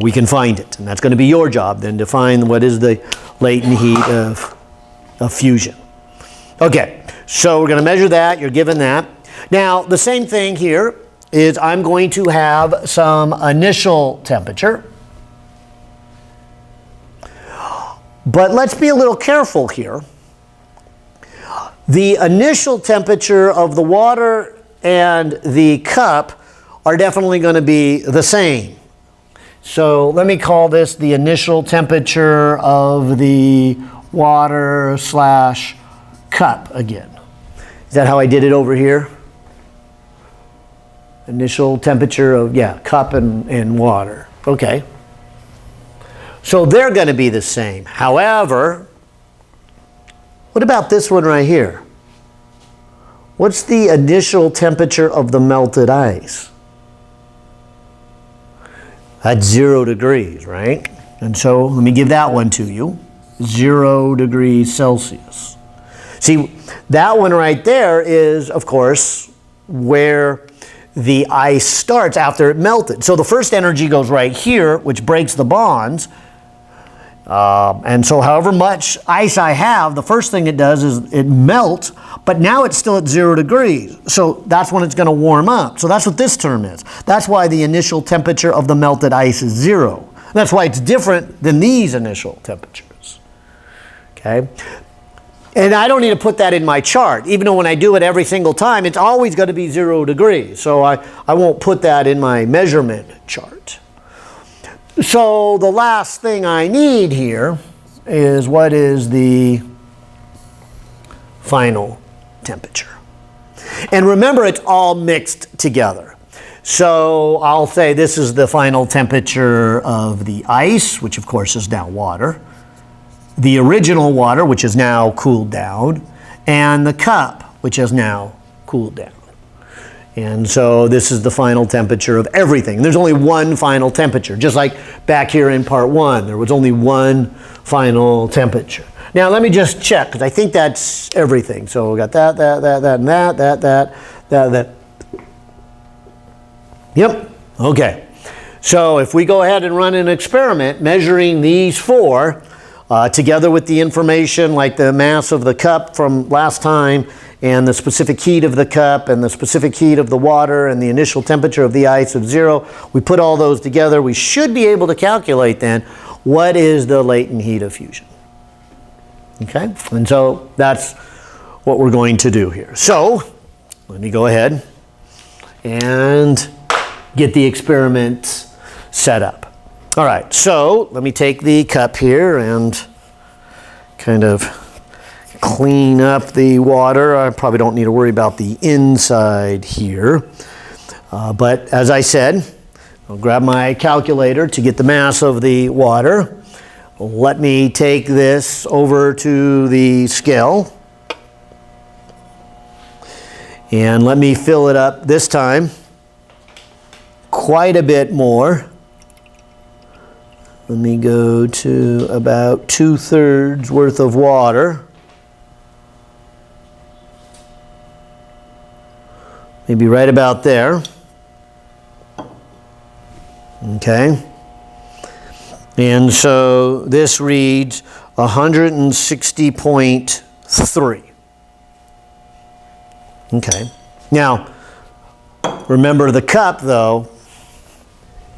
we can find it. And that's going to be your job then, to find what is the latent heat of fusion. Okay, so we're going to measure that. You're given that. Now, the same thing here is I'm going to have some initial temperature. But let's be a little careful here. The initial temperature of the water and the cup are definitely going to be the same. So let me call this the initial temperature of the water / cup again. Is that how I did it over here? Initial temperature of, yeah, cup and water. Okay. So they're going to be the same. However, what about this one right here? What's the initial temperature of the melted ice? That's 0 degrees, right? And so let me give that one to you. 0 degrees Celsius. See, that one right there is, of course, where the ice starts after it melted. So the first energy goes right here, which breaks the bonds. And so however much ice I have, the first thing it does is it melts, but now it's still at 0 degrees. So that's when it's going to warm up. So that's what this term is. That's why the initial temperature of the melted ice is 0. That's why it's different than these initial temperatures. Okay? And I don't need to put that in my chart. Even though when I do it every single time, it's always going to be 0 degrees. So I won't put that in my measurement chart. So the last thing I need here is what is the final temperature. And remember, it's all mixed together. So I'll say this is the final temperature of the ice, which of course is now water, the original water, which is now cooled down, and the cup, which has now cooled down. And so this is the final temperature of everything. There's only one final temperature, just like back here in part 1, there was only one final temperature. Now let me just check, because I think that's everything. So we got that, and that. Yep, okay. So if we go ahead and run an experiment measuring these 4, together with the information like the mass of the cup from last time, and the specific heat of the cup, and the specific heat of the water, and the initial temperature of the ice of 0. We put all those together. We should be able to calculate then what is the latent heat of fusion. Okay? And so that's what we're going to do here. So let me go ahead and get the experiment set up. All right, so let me take the cup here and kind of clean up the water. I probably don't need to worry about the inside here. But as I said, I'll grab my calculator to get the mass of the water. Let me take this over to the scale. And let me fill it up this time quite a bit more. Let me go to about 2/3 worth of water. Maybe right about there. Okay. And so this reads 160.3. Okay. Now, remember the cup, though,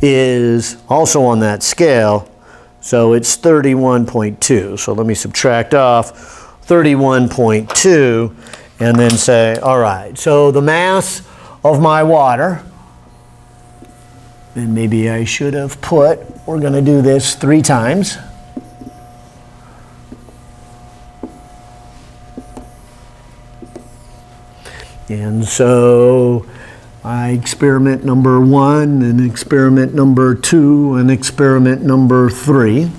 is also on that scale, so it's 31.2. So let me subtract off 31.2 and then say, all right, so the mass of my water, and maybe I should have put, we're going to do this 3 times. And so experiment number 1 and experiment number 2 and experiment number 3.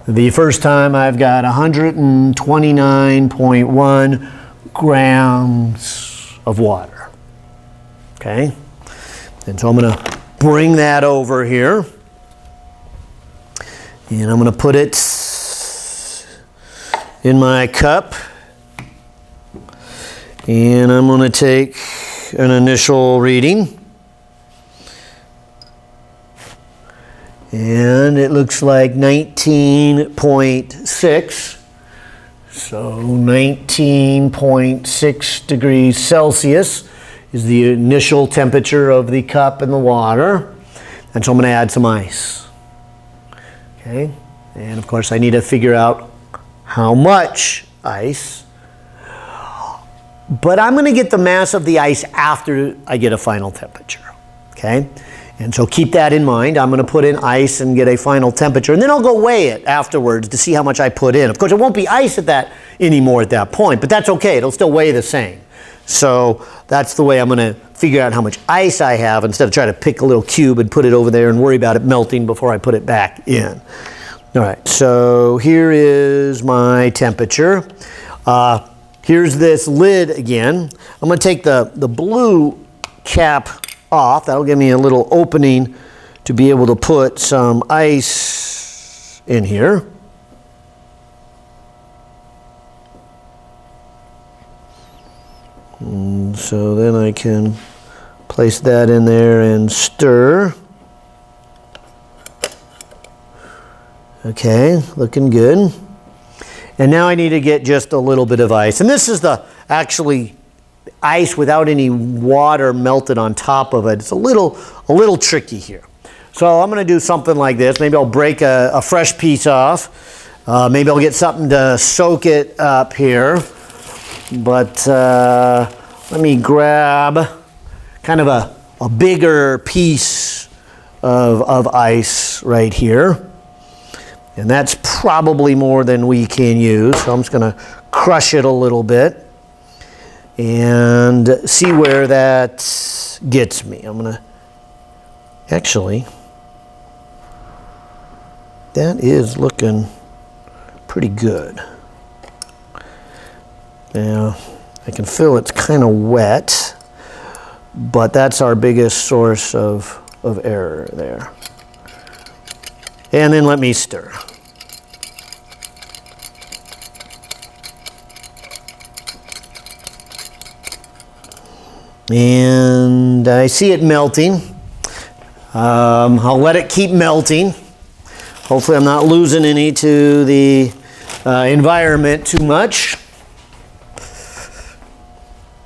The first time I've got 129.1 grams of water. Okay? And so I'm going to bring that over here. And I'm going to put it in my cup. And I'm going to take an initial reading. And it looks like 19.6. So 19.6 degrees Celsius is the initial temperature of the cup and the water. And so I'm going to add some ice. Okay? And of course I need to figure out how much ice. But I'm going to get the mass of the ice after I get a final temperature. Okay? And so keep that in mind. I'm going to put in ice and get a final temperature. And then I'll go weigh it afterwards to see how much I put in. Of course, it won't be ice anymore at that point, but that's okay. It'll still weigh the same. So that's the way I'm going to figure out how much ice I have instead of trying to pick a little cube and put it over there and worry about it melting before I put it back in. All right, so here is my temperature. Here's this lid again. I'm going to take the blue cap off. That'll give me a little opening to be able to put some ice in here. And so then I can place that in there and stir. Okay, looking good. And now I need to get just a little bit of ice. And this is the actually ice without any water melted on top of it. It's a little tricky here. So I'm going to do something like this. Maybe I'll break a fresh piece off. Maybe I'll get something to soak it up here. But let me grab kind of a bigger piece of ice right here. And that's probably more than we can use. So I'm just going to crush it a little bit and see where that gets me. I'm going to actually, that is looking pretty good. Now, I can feel it's kind of wet, but that's our biggest source of error there. And then let me stir. And I see it melting. I'll let it keep melting. Hopefully I'm not losing any to the environment too much.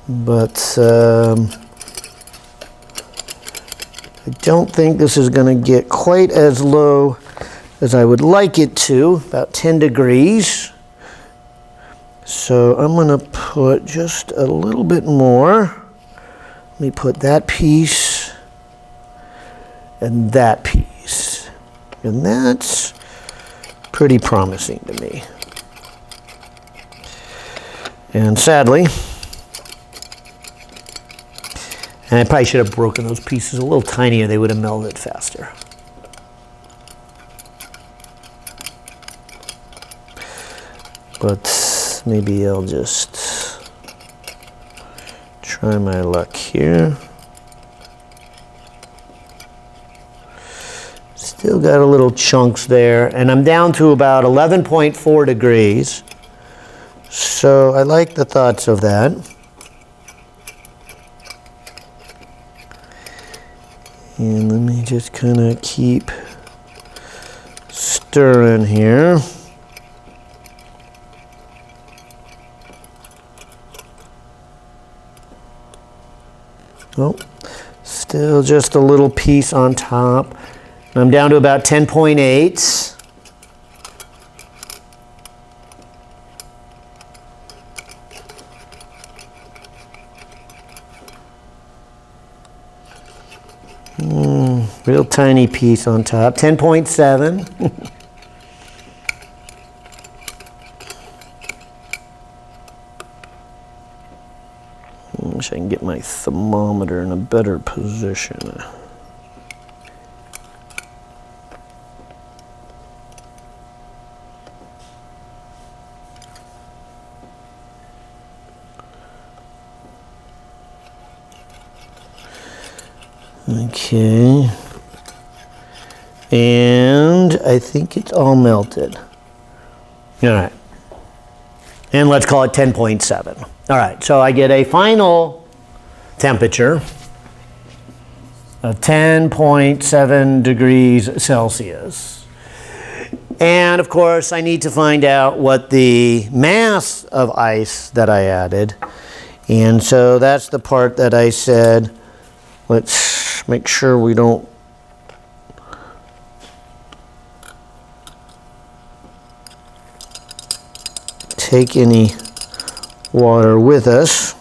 But I don't think this is going to get quite as low as I would like it to, about 10 degrees. So I'm going to put just a little bit more. Let me put that piece and that piece. And that's pretty promising to me. And sadly, and I probably should have broken those pieces a little tinier, they would have melted faster. But maybe I'll just try my luck here. Still got a little chunks there, and I'm down to about 11.4 degrees. So I like the thoughts of that. And let me just kind of keep stirring here. Oh, still just a little piece on top. I'm down to about 10.8. Real tiny piece on top, 10.7. wish I can get my thermometer in a better position. Okay. And I think it's all melted. All right. And let's call it 10.7. All right, so I get a final temperature of 10.7 degrees Celsius. And of course, I need to find out what the mass of ice that I added. And so that's the part that I said, let's make sure we don't take any water with us.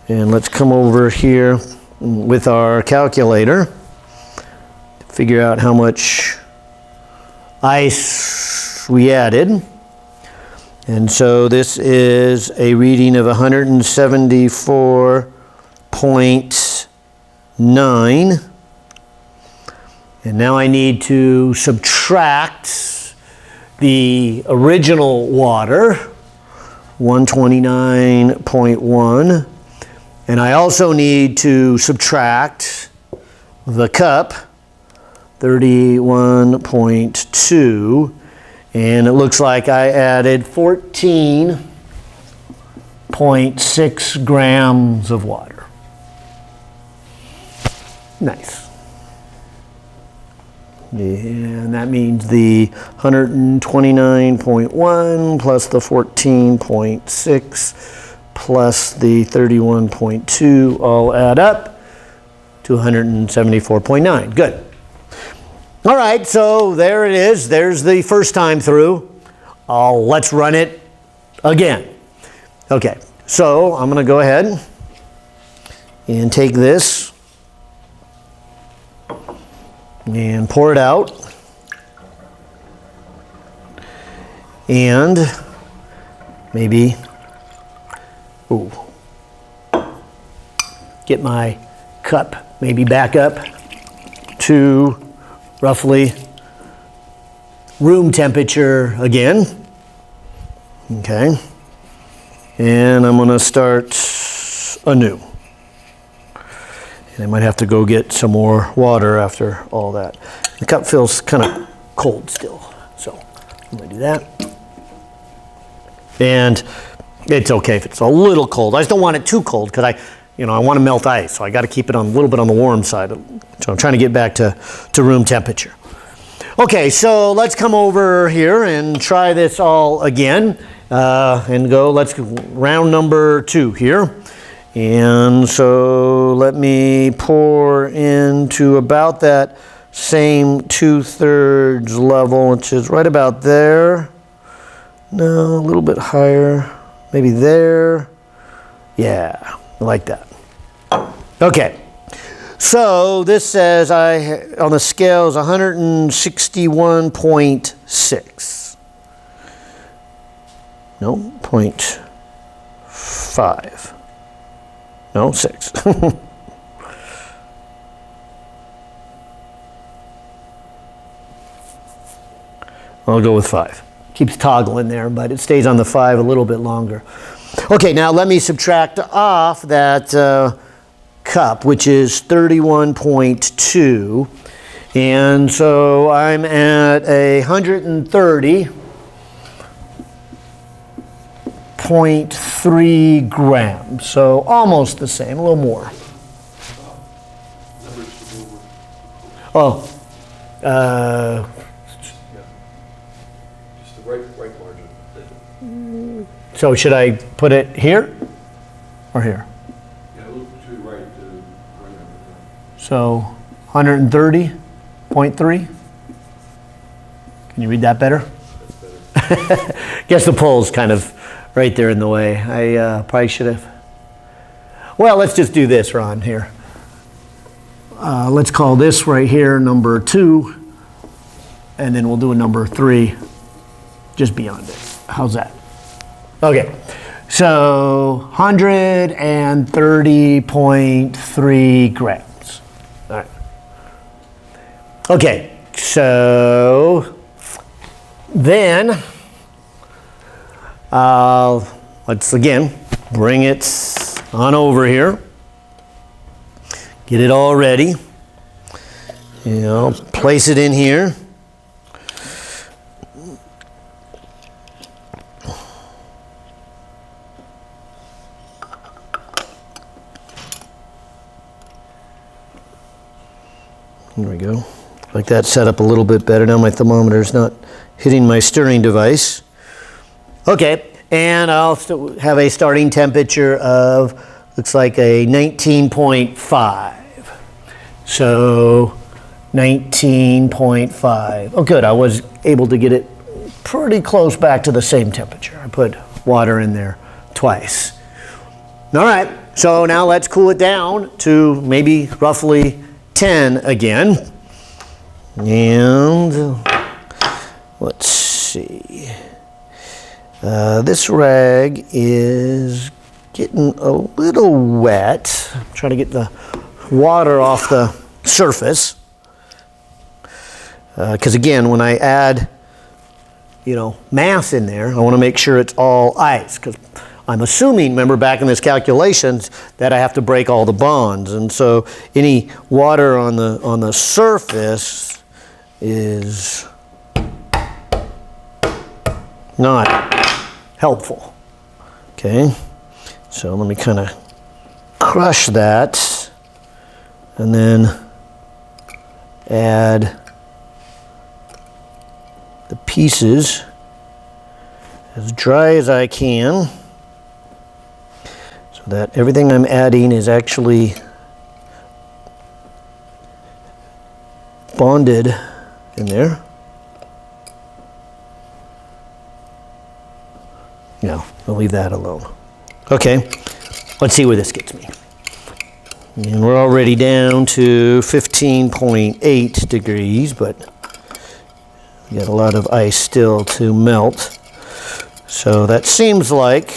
And let's come over here with our calculator to figure out how much ice we added. And so this is a reading of 174.9. And now I need to subtract the original water, 129.1. And I also need to subtract the cup, 31.2. And it looks like I added 14.6 grams of water. Nice. And that means the 129.1 plus the 14.6 plus the 31.2 all add up to 174.9. Good. All right, so there it is. There's the first time through. Let's run it again. Okay, so I'm going to go ahead and take this and pour it out, and maybe get my cup maybe back up to roughly room temperature again. Okay, and I'm going to start anew. I might have to go get some more water after all that. The cup feels kind of cold still, so I'm going to do that. And it's okay if it's a little cold. I just don't want it too cold because I want to melt ice, so I got to keep it on a little bit on the warm side. So I'm trying to get back to room temperature. Okay, so let's come over here and try this all again, and go. Let's go round number 2 here. And so let me pour into about that same 2/3 level, which is right about there. No, a little bit higher, maybe there. Yeah, I like that. Okay, so this says on the scale is 161.6. No, 0.5. No, 6. I'll go with 5. Keeps toggling there, but it stays on the 5 a little bit longer. Okay, now let me subtract off that cup, which is 31.2. And so I'm at 130.3 grams, so almost the same, a little more. Oh, just the right margin. So should I put it here or here? Yeah, look to the right. So 130.3. Can you read that better? That's better. Guess the pole's kind of right there in the way. I probably should have. Well, let's just do this, Ron, here. Let's call this right here number 2, and then we'll do a number 3 just beyond it. How's that? Okay, So 130.3 grams. All right. Okay, so then let's again bring it on over here. Get it all ready. You know, place it in here. There we go. Like that set up a little bit better. Now my thermometer's not hitting my stirring device. Okay, and I'll have a starting temperature of, looks like a 19.5. So 19.5. Oh good, I was able to get it pretty close back to the same temperature. I put water in there twice. All right, so now let's cool it down to maybe roughly 10 again. And let's see. This rag is getting a little wet. I'm trying to get the water off the surface. Because again, when I add, you know, mass in there, I want to make sure it's all ice. Because I'm assuming, remember back in this calculations, that I have to break all the bonds. And so any water on the surface is not helpful. Okay, so let me kind of crush that and then add the pieces as dry as I can so that everything I'm adding is actually bonded in there. No, I'll leave that alone. Okay, let's see where this gets me. And we're already down to 15.8 degrees, but we got a lot of ice still to melt. So that seems like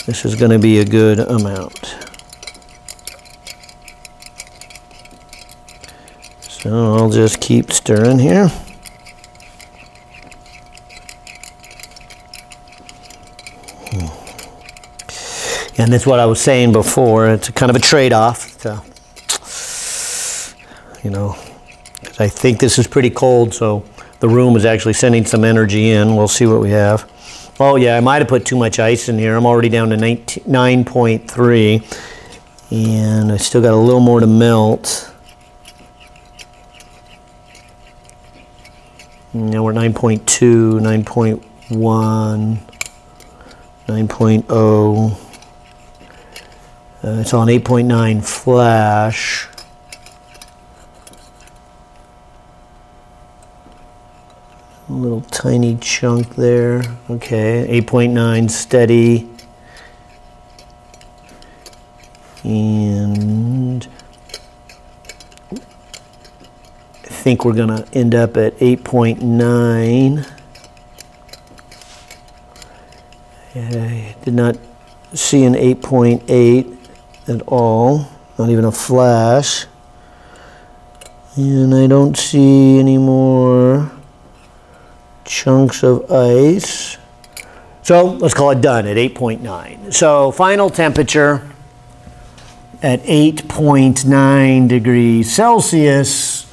this is going to be a good amount. So I'll just keep stirring here. And that's what I was saying before. It's a kind of a trade-off. You know, 'cause I think this is pretty cold, so the room is actually sending some energy in. We'll see what we have. Oh yeah, I might have put too much ice in here. I'm already down to 9.3, and I still got a little more to melt. Now we're 9.2, 9.1, 9.0. It's on 8.9 flash. A little tiny chunk there. Okay, 8.9 steady. And I think we're gonna end up at 8.9. I did not see an 8.8 at all, not even a flash. And I don't see any more chunks of ice. So let's call it done at 8.9. So final temperature at 8.9 degrees Celsius.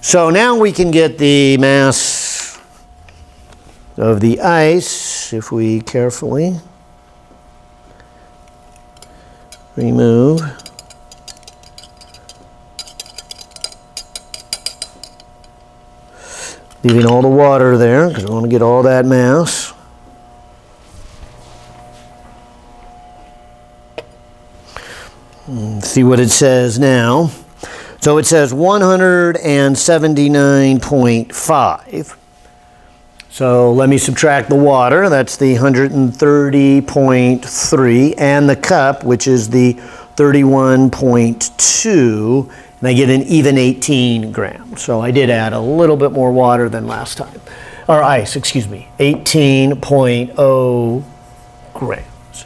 So now we can get the mass of the ice, if we carefully remove. Leaving all the water there because we want to get all that mass. See what it says now. So it says 179.5. So let me subtract the water. That's the 130.3 and the cup, which is the 31.2. And I get an even 18 grams. So I did add a little bit more water than last time. Or ice, excuse me. 18.02 grams.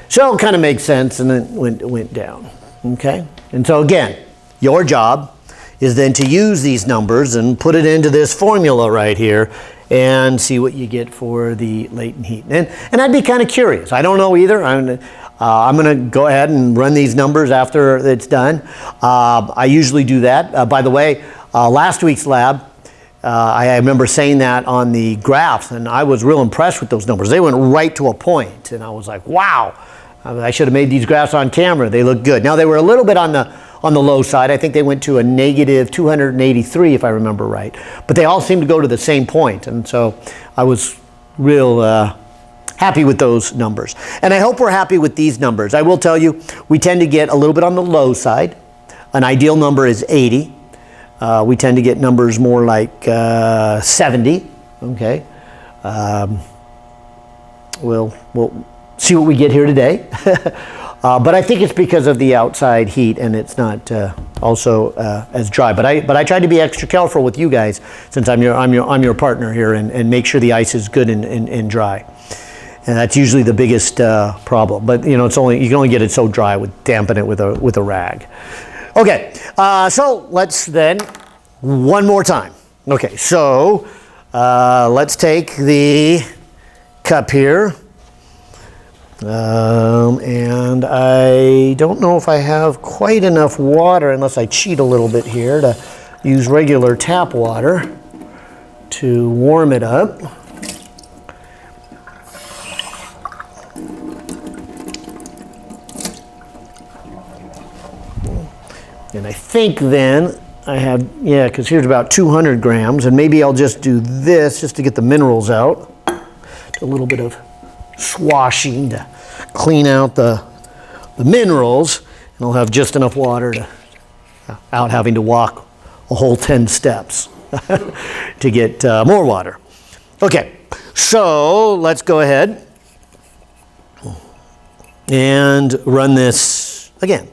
So it kind of makes sense, and then went down. Okay? And so again, your job is then to use these numbers and put it into this formula right here and see what you get for the latent heat. And I'd be kind of curious. I don't know either. I'm going to go ahead and run these numbers after it's done. I usually do that. By the way, last week's lab, I remember saying that on the graphs, and I was real impressed with those numbers. They went right to a point, and I was like, wow, I should have made these graphs on camera. They look good. Now, they were a little bit on the low side. I think they went to a negative 283, if I remember right. But they all seem to go to the same point, and so I was real happy with those numbers. And I hope we're happy with these numbers. I will tell you, we tend to get a little bit on the low side. An ideal number is 80. We tend to get numbers more like 70, okay? We'll see what we get here today. But I think it's because of the outside heat, and it's not also as dry. But I tried to be extra careful with you guys, since I'm your partner here, and make sure the ice is good and dry. And that's usually the biggest problem. But you know, you can only get it so dry with dampen it with a rag. Okay, so let's then, one more time. Okay, so let's take the cup here. And I don't know if I have quite enough water, unless I cheat a little bit here, to use regular tap water to warm it up. And I think then I have, yeah, because here's about 200 grams, and maybe I'll just do this just to get the minerals out. A little bit of swashing to clean out the minerals, and I'll have just enough water to, without having to walk a whole 10 steps to get more water. Okay, so let's go ahead and run this again.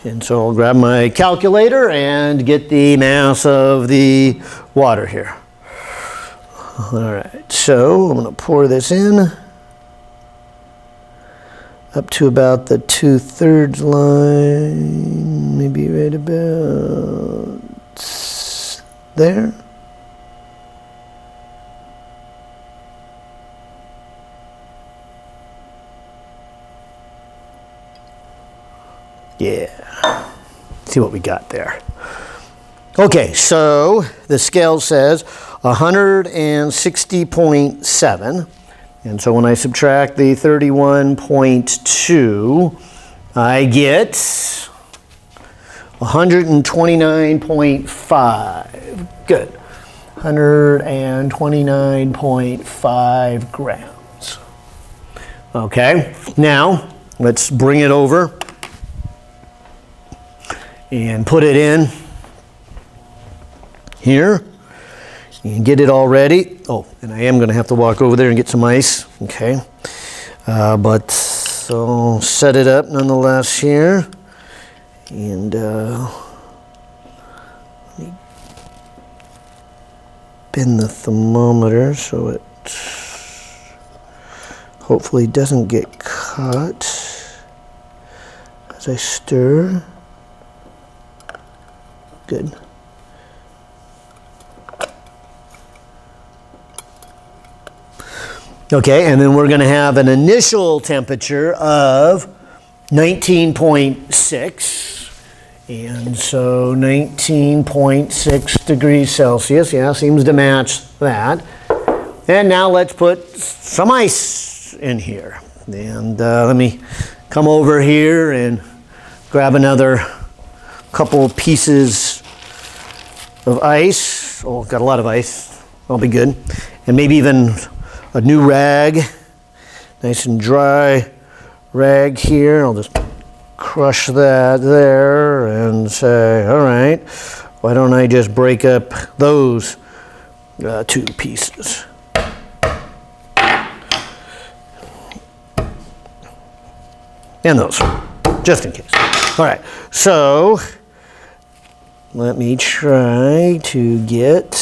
And so I'll grab my calculator and get the mass of the water here. All right, so I'm going to pour this in up to about the 2/3 line, maybe right about there. Yeah, see what we got there. Okay, so the scale says 160.7. And so when I subtract the 31.2, I get 129.5. Good. 129.5 grams. Okay, now let's bring it over and put it in here. And get it all ready. Oh, and I am going to have to walk over there and get some ice. Okay. But I'll set it up nonetheless here. And let me bend the thermometer so it hopefully doesn't get caught as I stir. Good. Okay, and then we're going to have an initial temperature of 19.6. And so 19.6 degrees Celsius, yeah, seems to match that. And now let's put some ice in here. And let me come over here and grab another couple pieces of ice. Oh, got a lot of ice. That'll be good. And maybe even a new rag, nice and dry rag here. I'll just crush that there and say, all right, why don't I just break up those two pieces? And those, just in case. All right, so let me try to get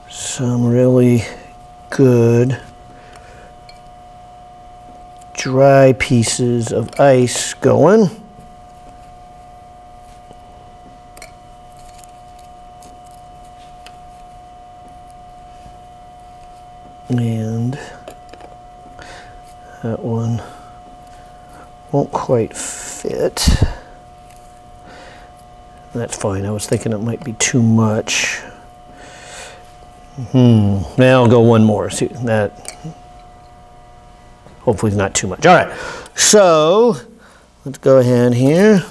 some really good dry pieces of ice going. And that one won't quite fit. That's fine. I was thinking it might be too much. Now I'll go one more. See that. Hopefully it's not too much. All right. So let's go ahead here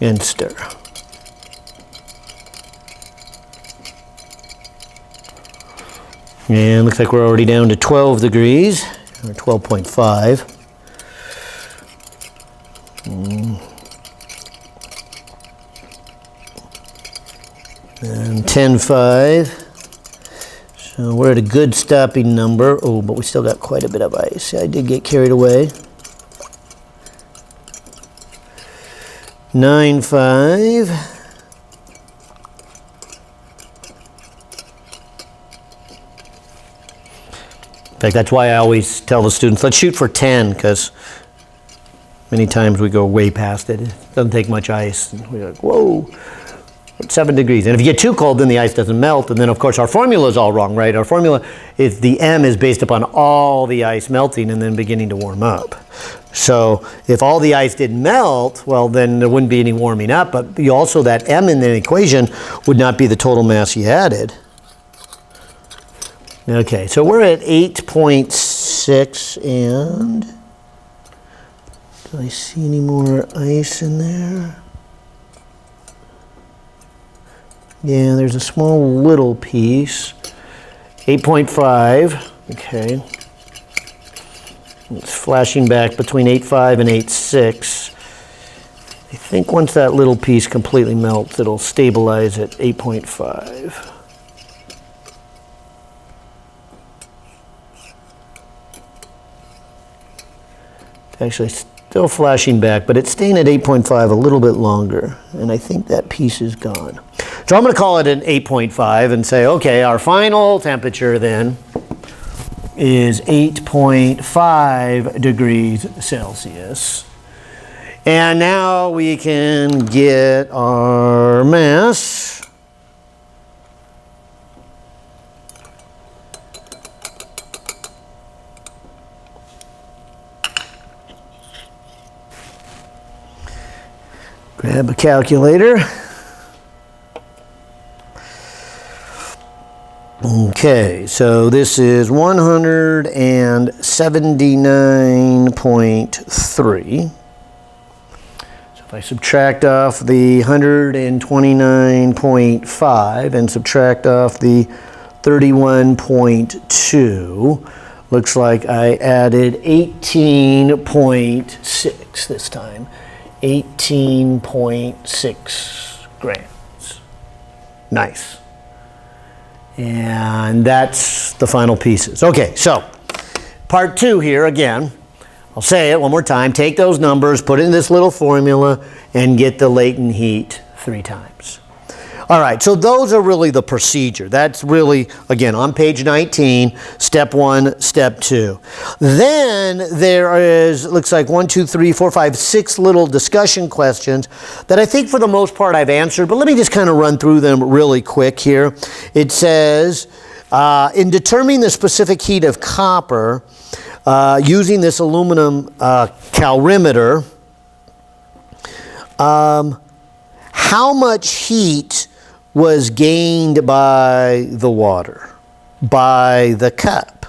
and stir. And looks like we're already down to 12 degrees, or 12.5. And 10.5. So we're at a good stopping number. Oh, but we still got quite a bit of ice. I did get carried away. 9.5. In fact, that's why I always tell the students, let's shoot for 10, because many times we go way past it. It doesn't take much ice. And we're like, whoa, 7 degrees. And if you get too cold, then the ice doesn't melt. And then, of course, our formula is all wrong, right? Our formula is the M is based upon all the ice melting and then beginning to warm up. So if all the ice didn't melt, well, then there wouldn't be any warming up. But you also, that M in the equation would not be the total mass you added. Okay, so we're at 8.6, and do I see any more ice in there? Yeah, there's a small little piece. 8.5, okay. It's flashing back between 8.5 and 8.6. I think once that little piece completely melts, it'll stabilize at 8.5. Actually still flashing back, but it's staying at 8.5 a little bit longer, and I think that piece is gone. So I'm going to call it an 8.5 and say, okay, our final temperature then is 8.5 degrees Celsius. And now we can get our mass. Grab a calculator. Okay, so this is 179.3. So if I subtract off the 129.5 and subtract off the 31.2, looks like I added 18.6 this time. 18.6 grams. Nice. And that's the final pieces. Okay, so part 2 here again. I'll say it one more time. Take those numbers, put it in this little formula, and get the latent heat 3 times. All right, so those are really the procedure. That's really, again, on page 19, step 1, step 2. Then there is, looks like 1, 2, 3, 4, 5, 6 little discussion questions that I think for the most part I've answered, but let me just kind of run through them really quick here. It says, in determining the specific heat of copper, using this aluminum calorimeter, how much heat was gained by the water, by the cup?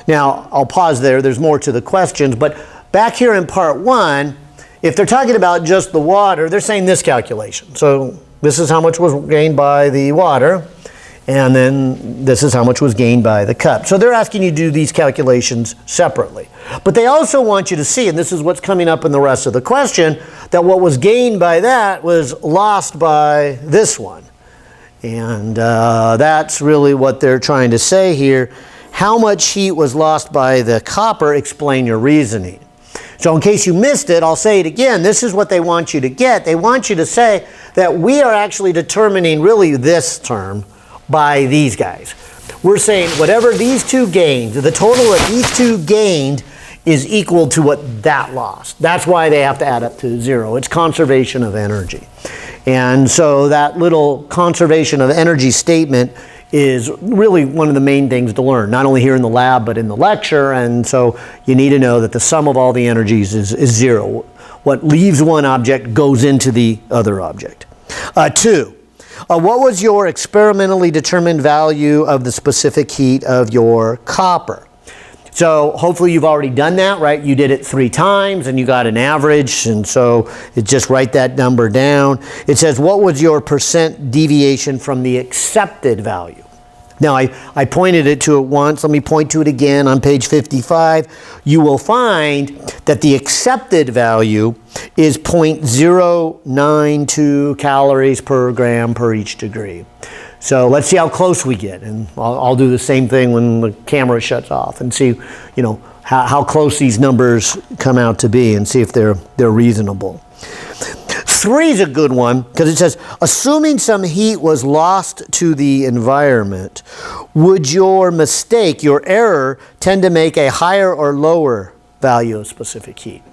Now, I'll pause there. There's more to the questions, but back here in part 1, if they're talking about just the water, they're saying this calculation. So this is how much was gained by the water, and then this is how much was gained by the cup. So they're asking you to do these calculations separately. But they also want you to see, and this is what's coming up in the rest of the question, that what was gained by that was lost by this one. And that's really what they're trying to say here. How much heat was lost by the copper? Explain your reasoning. So in case you missed it, I'll say it again. This is what they want you to get. They want you to say that we are actually determining really this term by these guys. we're saying whatever these two gained, the total that these two gained is equal to what that lost. That's why they have to add up to 0. It's conservation of energy. And so that little conservation of energy statement is really one of the main things to learn, not only here in the lab, but in the lecture. And so you need to know that the sum of all the energies is 0. What leaves one object goes into the other object. 2. What was your experimentally determined value of the specific heat of your copper? So hopefully you've already done that, right? You did it 3 times and you got an average, and so just write that number down. It says, what was your percent deviation from the accepted value? Now I pointed it to it once. Let me point to it again on page 55. You will find that the accepted value is 0.092 calories per gram per each degree. So let's see how close we get, and I'll do the same thing when the camera shuts off and see, how close these numbers come out to be, and see if they're reasonable. 3 is a good one because it says, assuming some heat was lost to the environment, would your mistake, your error, tend to make a higher or lower value of specific heat?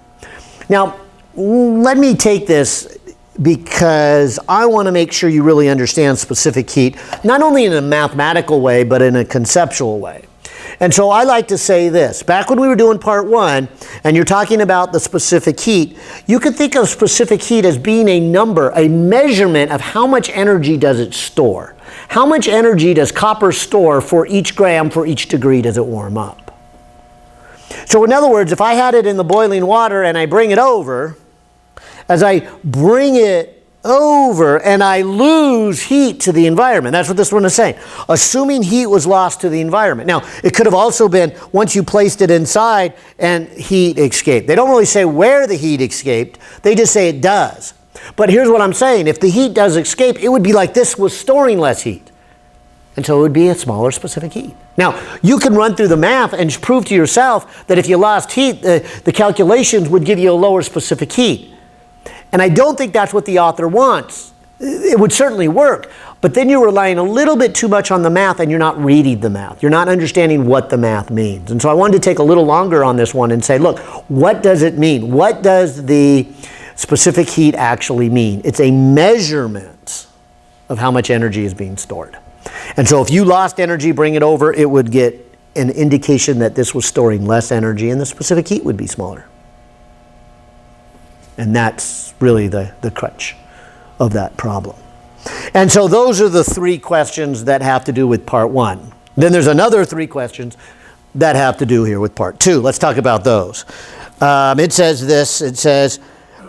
Now, let me take this because I want to make sure you really understand specific heat, not only in a mathematical way, but in a conceptual way. And so I like to say this. Back when we were doing part 1, and you're talking about the specific heat, you could think of specific heat as being a number, a measurement of how much energy does it store. How much energy does copper store for each gram, for each degree does it warm up? So in other words, if I had it in the boiling water and I bring it over, as I bring it over and I lose heat to the environment. That's what this one is saying. Assuming heat was lost to the environment. Now, it could have also been once you placed it inside and heat escaped. They don't really say where the heat escaped. They just say it does. But here's what I'm saying. If the heat does escape, it would be like this was storing less heat. And so it would be a smaller specific heat. Now, you can run through the math and prove to yourself that if you lost heat, the calculations would give you a lower specific heat. And I don't think that's what the author wants. It would certainly work, but then you're relying a little bit too much on the math and you're not reading the math. You're not understanding what the math means. And so I wanted to take a little longer on this one and say, look, what does it mean? What does the specific heat actually mean? It's a measurement of how much energy is being stored. And so if you lost energy, bring it over, it would get an indication that this was storing less energy and the specific heat would be smaller. And that's really the crutch of that problem. And so those are the 3 questions that have to do with part 1. Then there's another 3 questions that have to do here with part 2. Let's talk about those. It says this, it says,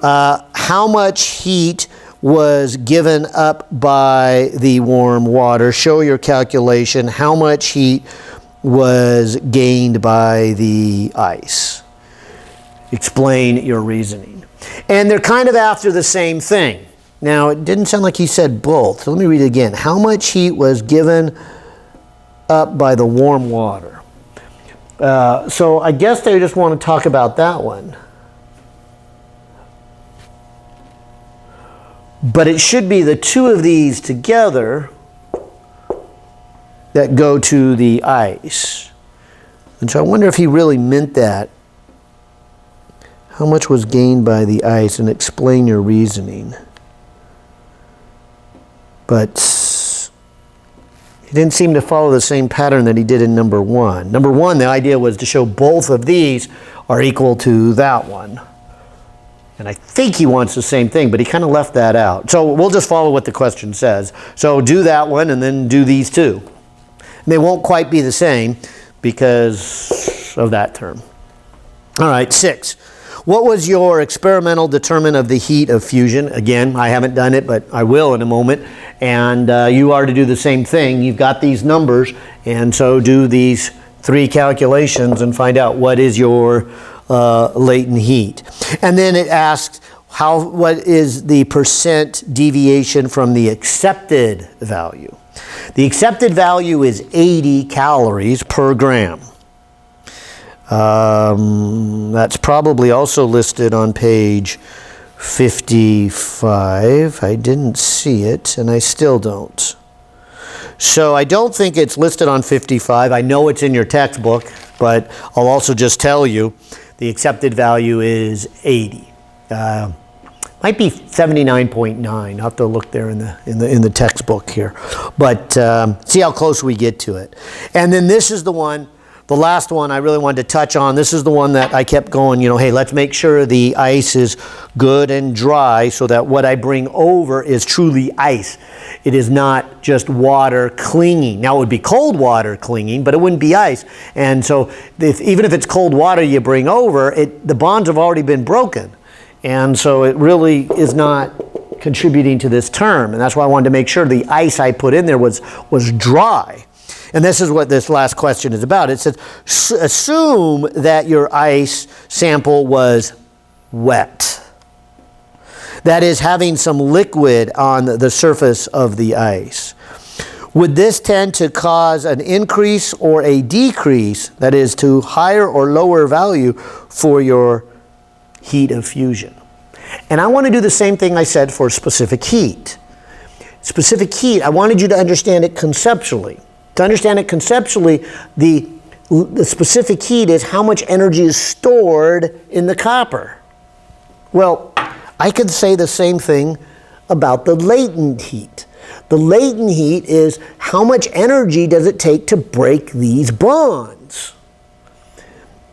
how much heat was given up by the warm water? Show your calculation. How much heat was gained by the ice? Explain your reasoning. And they're kind of after the same thing. Now, it didn't sound like he said both. So let me read it again. How much heat was given up by the warm water? So I guess they just want to talk about that one. But it should be the 2 of these together that go to the ice. And so I wonder if he really meant that. How much was gained by the ice, and explain your reasoning. But he didn't seem to follow the same pattern that he did in number 1. Number 1, the idea was to show both of these are equal to that one. And I think he wants the same thing, but he kind of left that out. So we'll just follow what the question says. So do that one and then do these 2. And they won't quite be the same because of that term. All right, 6. What was your experimental determinant of the heat of fusion? Again, I haven't done it, but I will in a moment. And you are to do the same thing. You've got these numbers, and so do these 3 calculations and find out what is your latent heat. And then it asks, what is the percent deviation from the accepted value? The accepted value is 80 calories per gram. That's probably also listed on page 55. I didn't see it, and I still don't. So I don't think it's listed on 55. I know it's in your textbook, but I'll also just tell you the accepted value is 80. Might be 79.9. I'll have to look there in the textbook here. But see how close we get to it. And then this is the one, the last one I really wanted to touch on. This is the one that I kept going, hey, let's make sure the ice is good and dry so that what I bring over is truly ice. It is not just water clinging. Now it would be cold water clinging, but it wouldn't be ice. And so even if it's cold water you bring over, the bonds have already been broken. And so it really is not contributing to this term. And that's why I wanted to make sure the ice I put in there was dry. And this is what this last question is about. It says, assume that your ice sample was wet. That is, having some liquid on the surface of the ice. Would this tend to cause an increase or a decrease, that is, to higher or lower value for your heat of fusion? And I want to do the same thing I said for specific heat. Specific heat, I wanted you to understand it conceptually. To understand it conceptually, the specific heat is how much energy is stored in the copper. Well, I could say the same thing about the latent heat. The latent heat is how much energy does it take to break these bonds.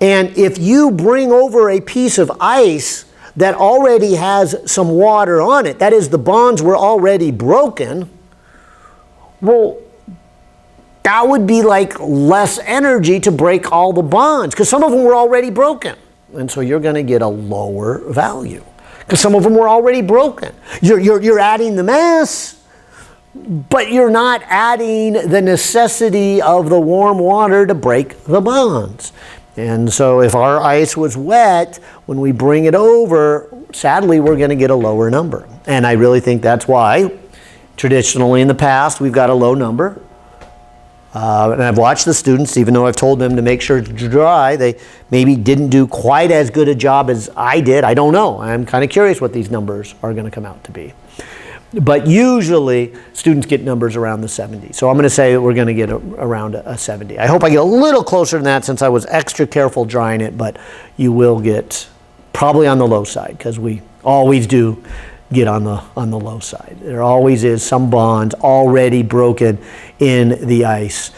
And if you bring over a piece of ice that already has some water on it, that is, the bonds were already broken, well, that would be like less energy to break all the bonds, because some of them were already broken. And so you're going to get a lower value, because some of them were already broken. You're adding the mass, but you're not adding the necessity of the warm water to break the bonds. And so if our ice was wet, when we bring it over, sadly, we're going to get a lower number. And I really think that's why, traditionally in the past, we've got a low number. And I've watched the students, even though I've told them to make sure it's dry, they maybe didn't do quite as good a job as I did. I don't know. I'm kind of curious what these numbers are going to come out to be. But usually, students get numbers around the 70. So I'm going to say we're going to get around a 70. I hope I get a little closer than that since I was extra careful drying it, but you will get probably on the low side, because we always do get on the low side. There always is some bonds already broken in the ice.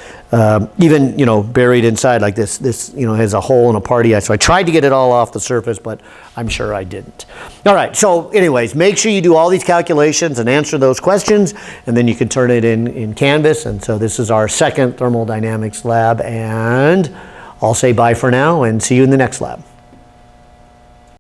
Even, buried inside like this has a hole and a party ice. So I tried to get it all off the surface, but I'm sure I didn't. All right, so anyways, make sure you do all these calculations and answer those questions, and then you can turn it in Canvas. And so this is our second thermodynamics lab, and I'll say bye for now and see you in the next lab.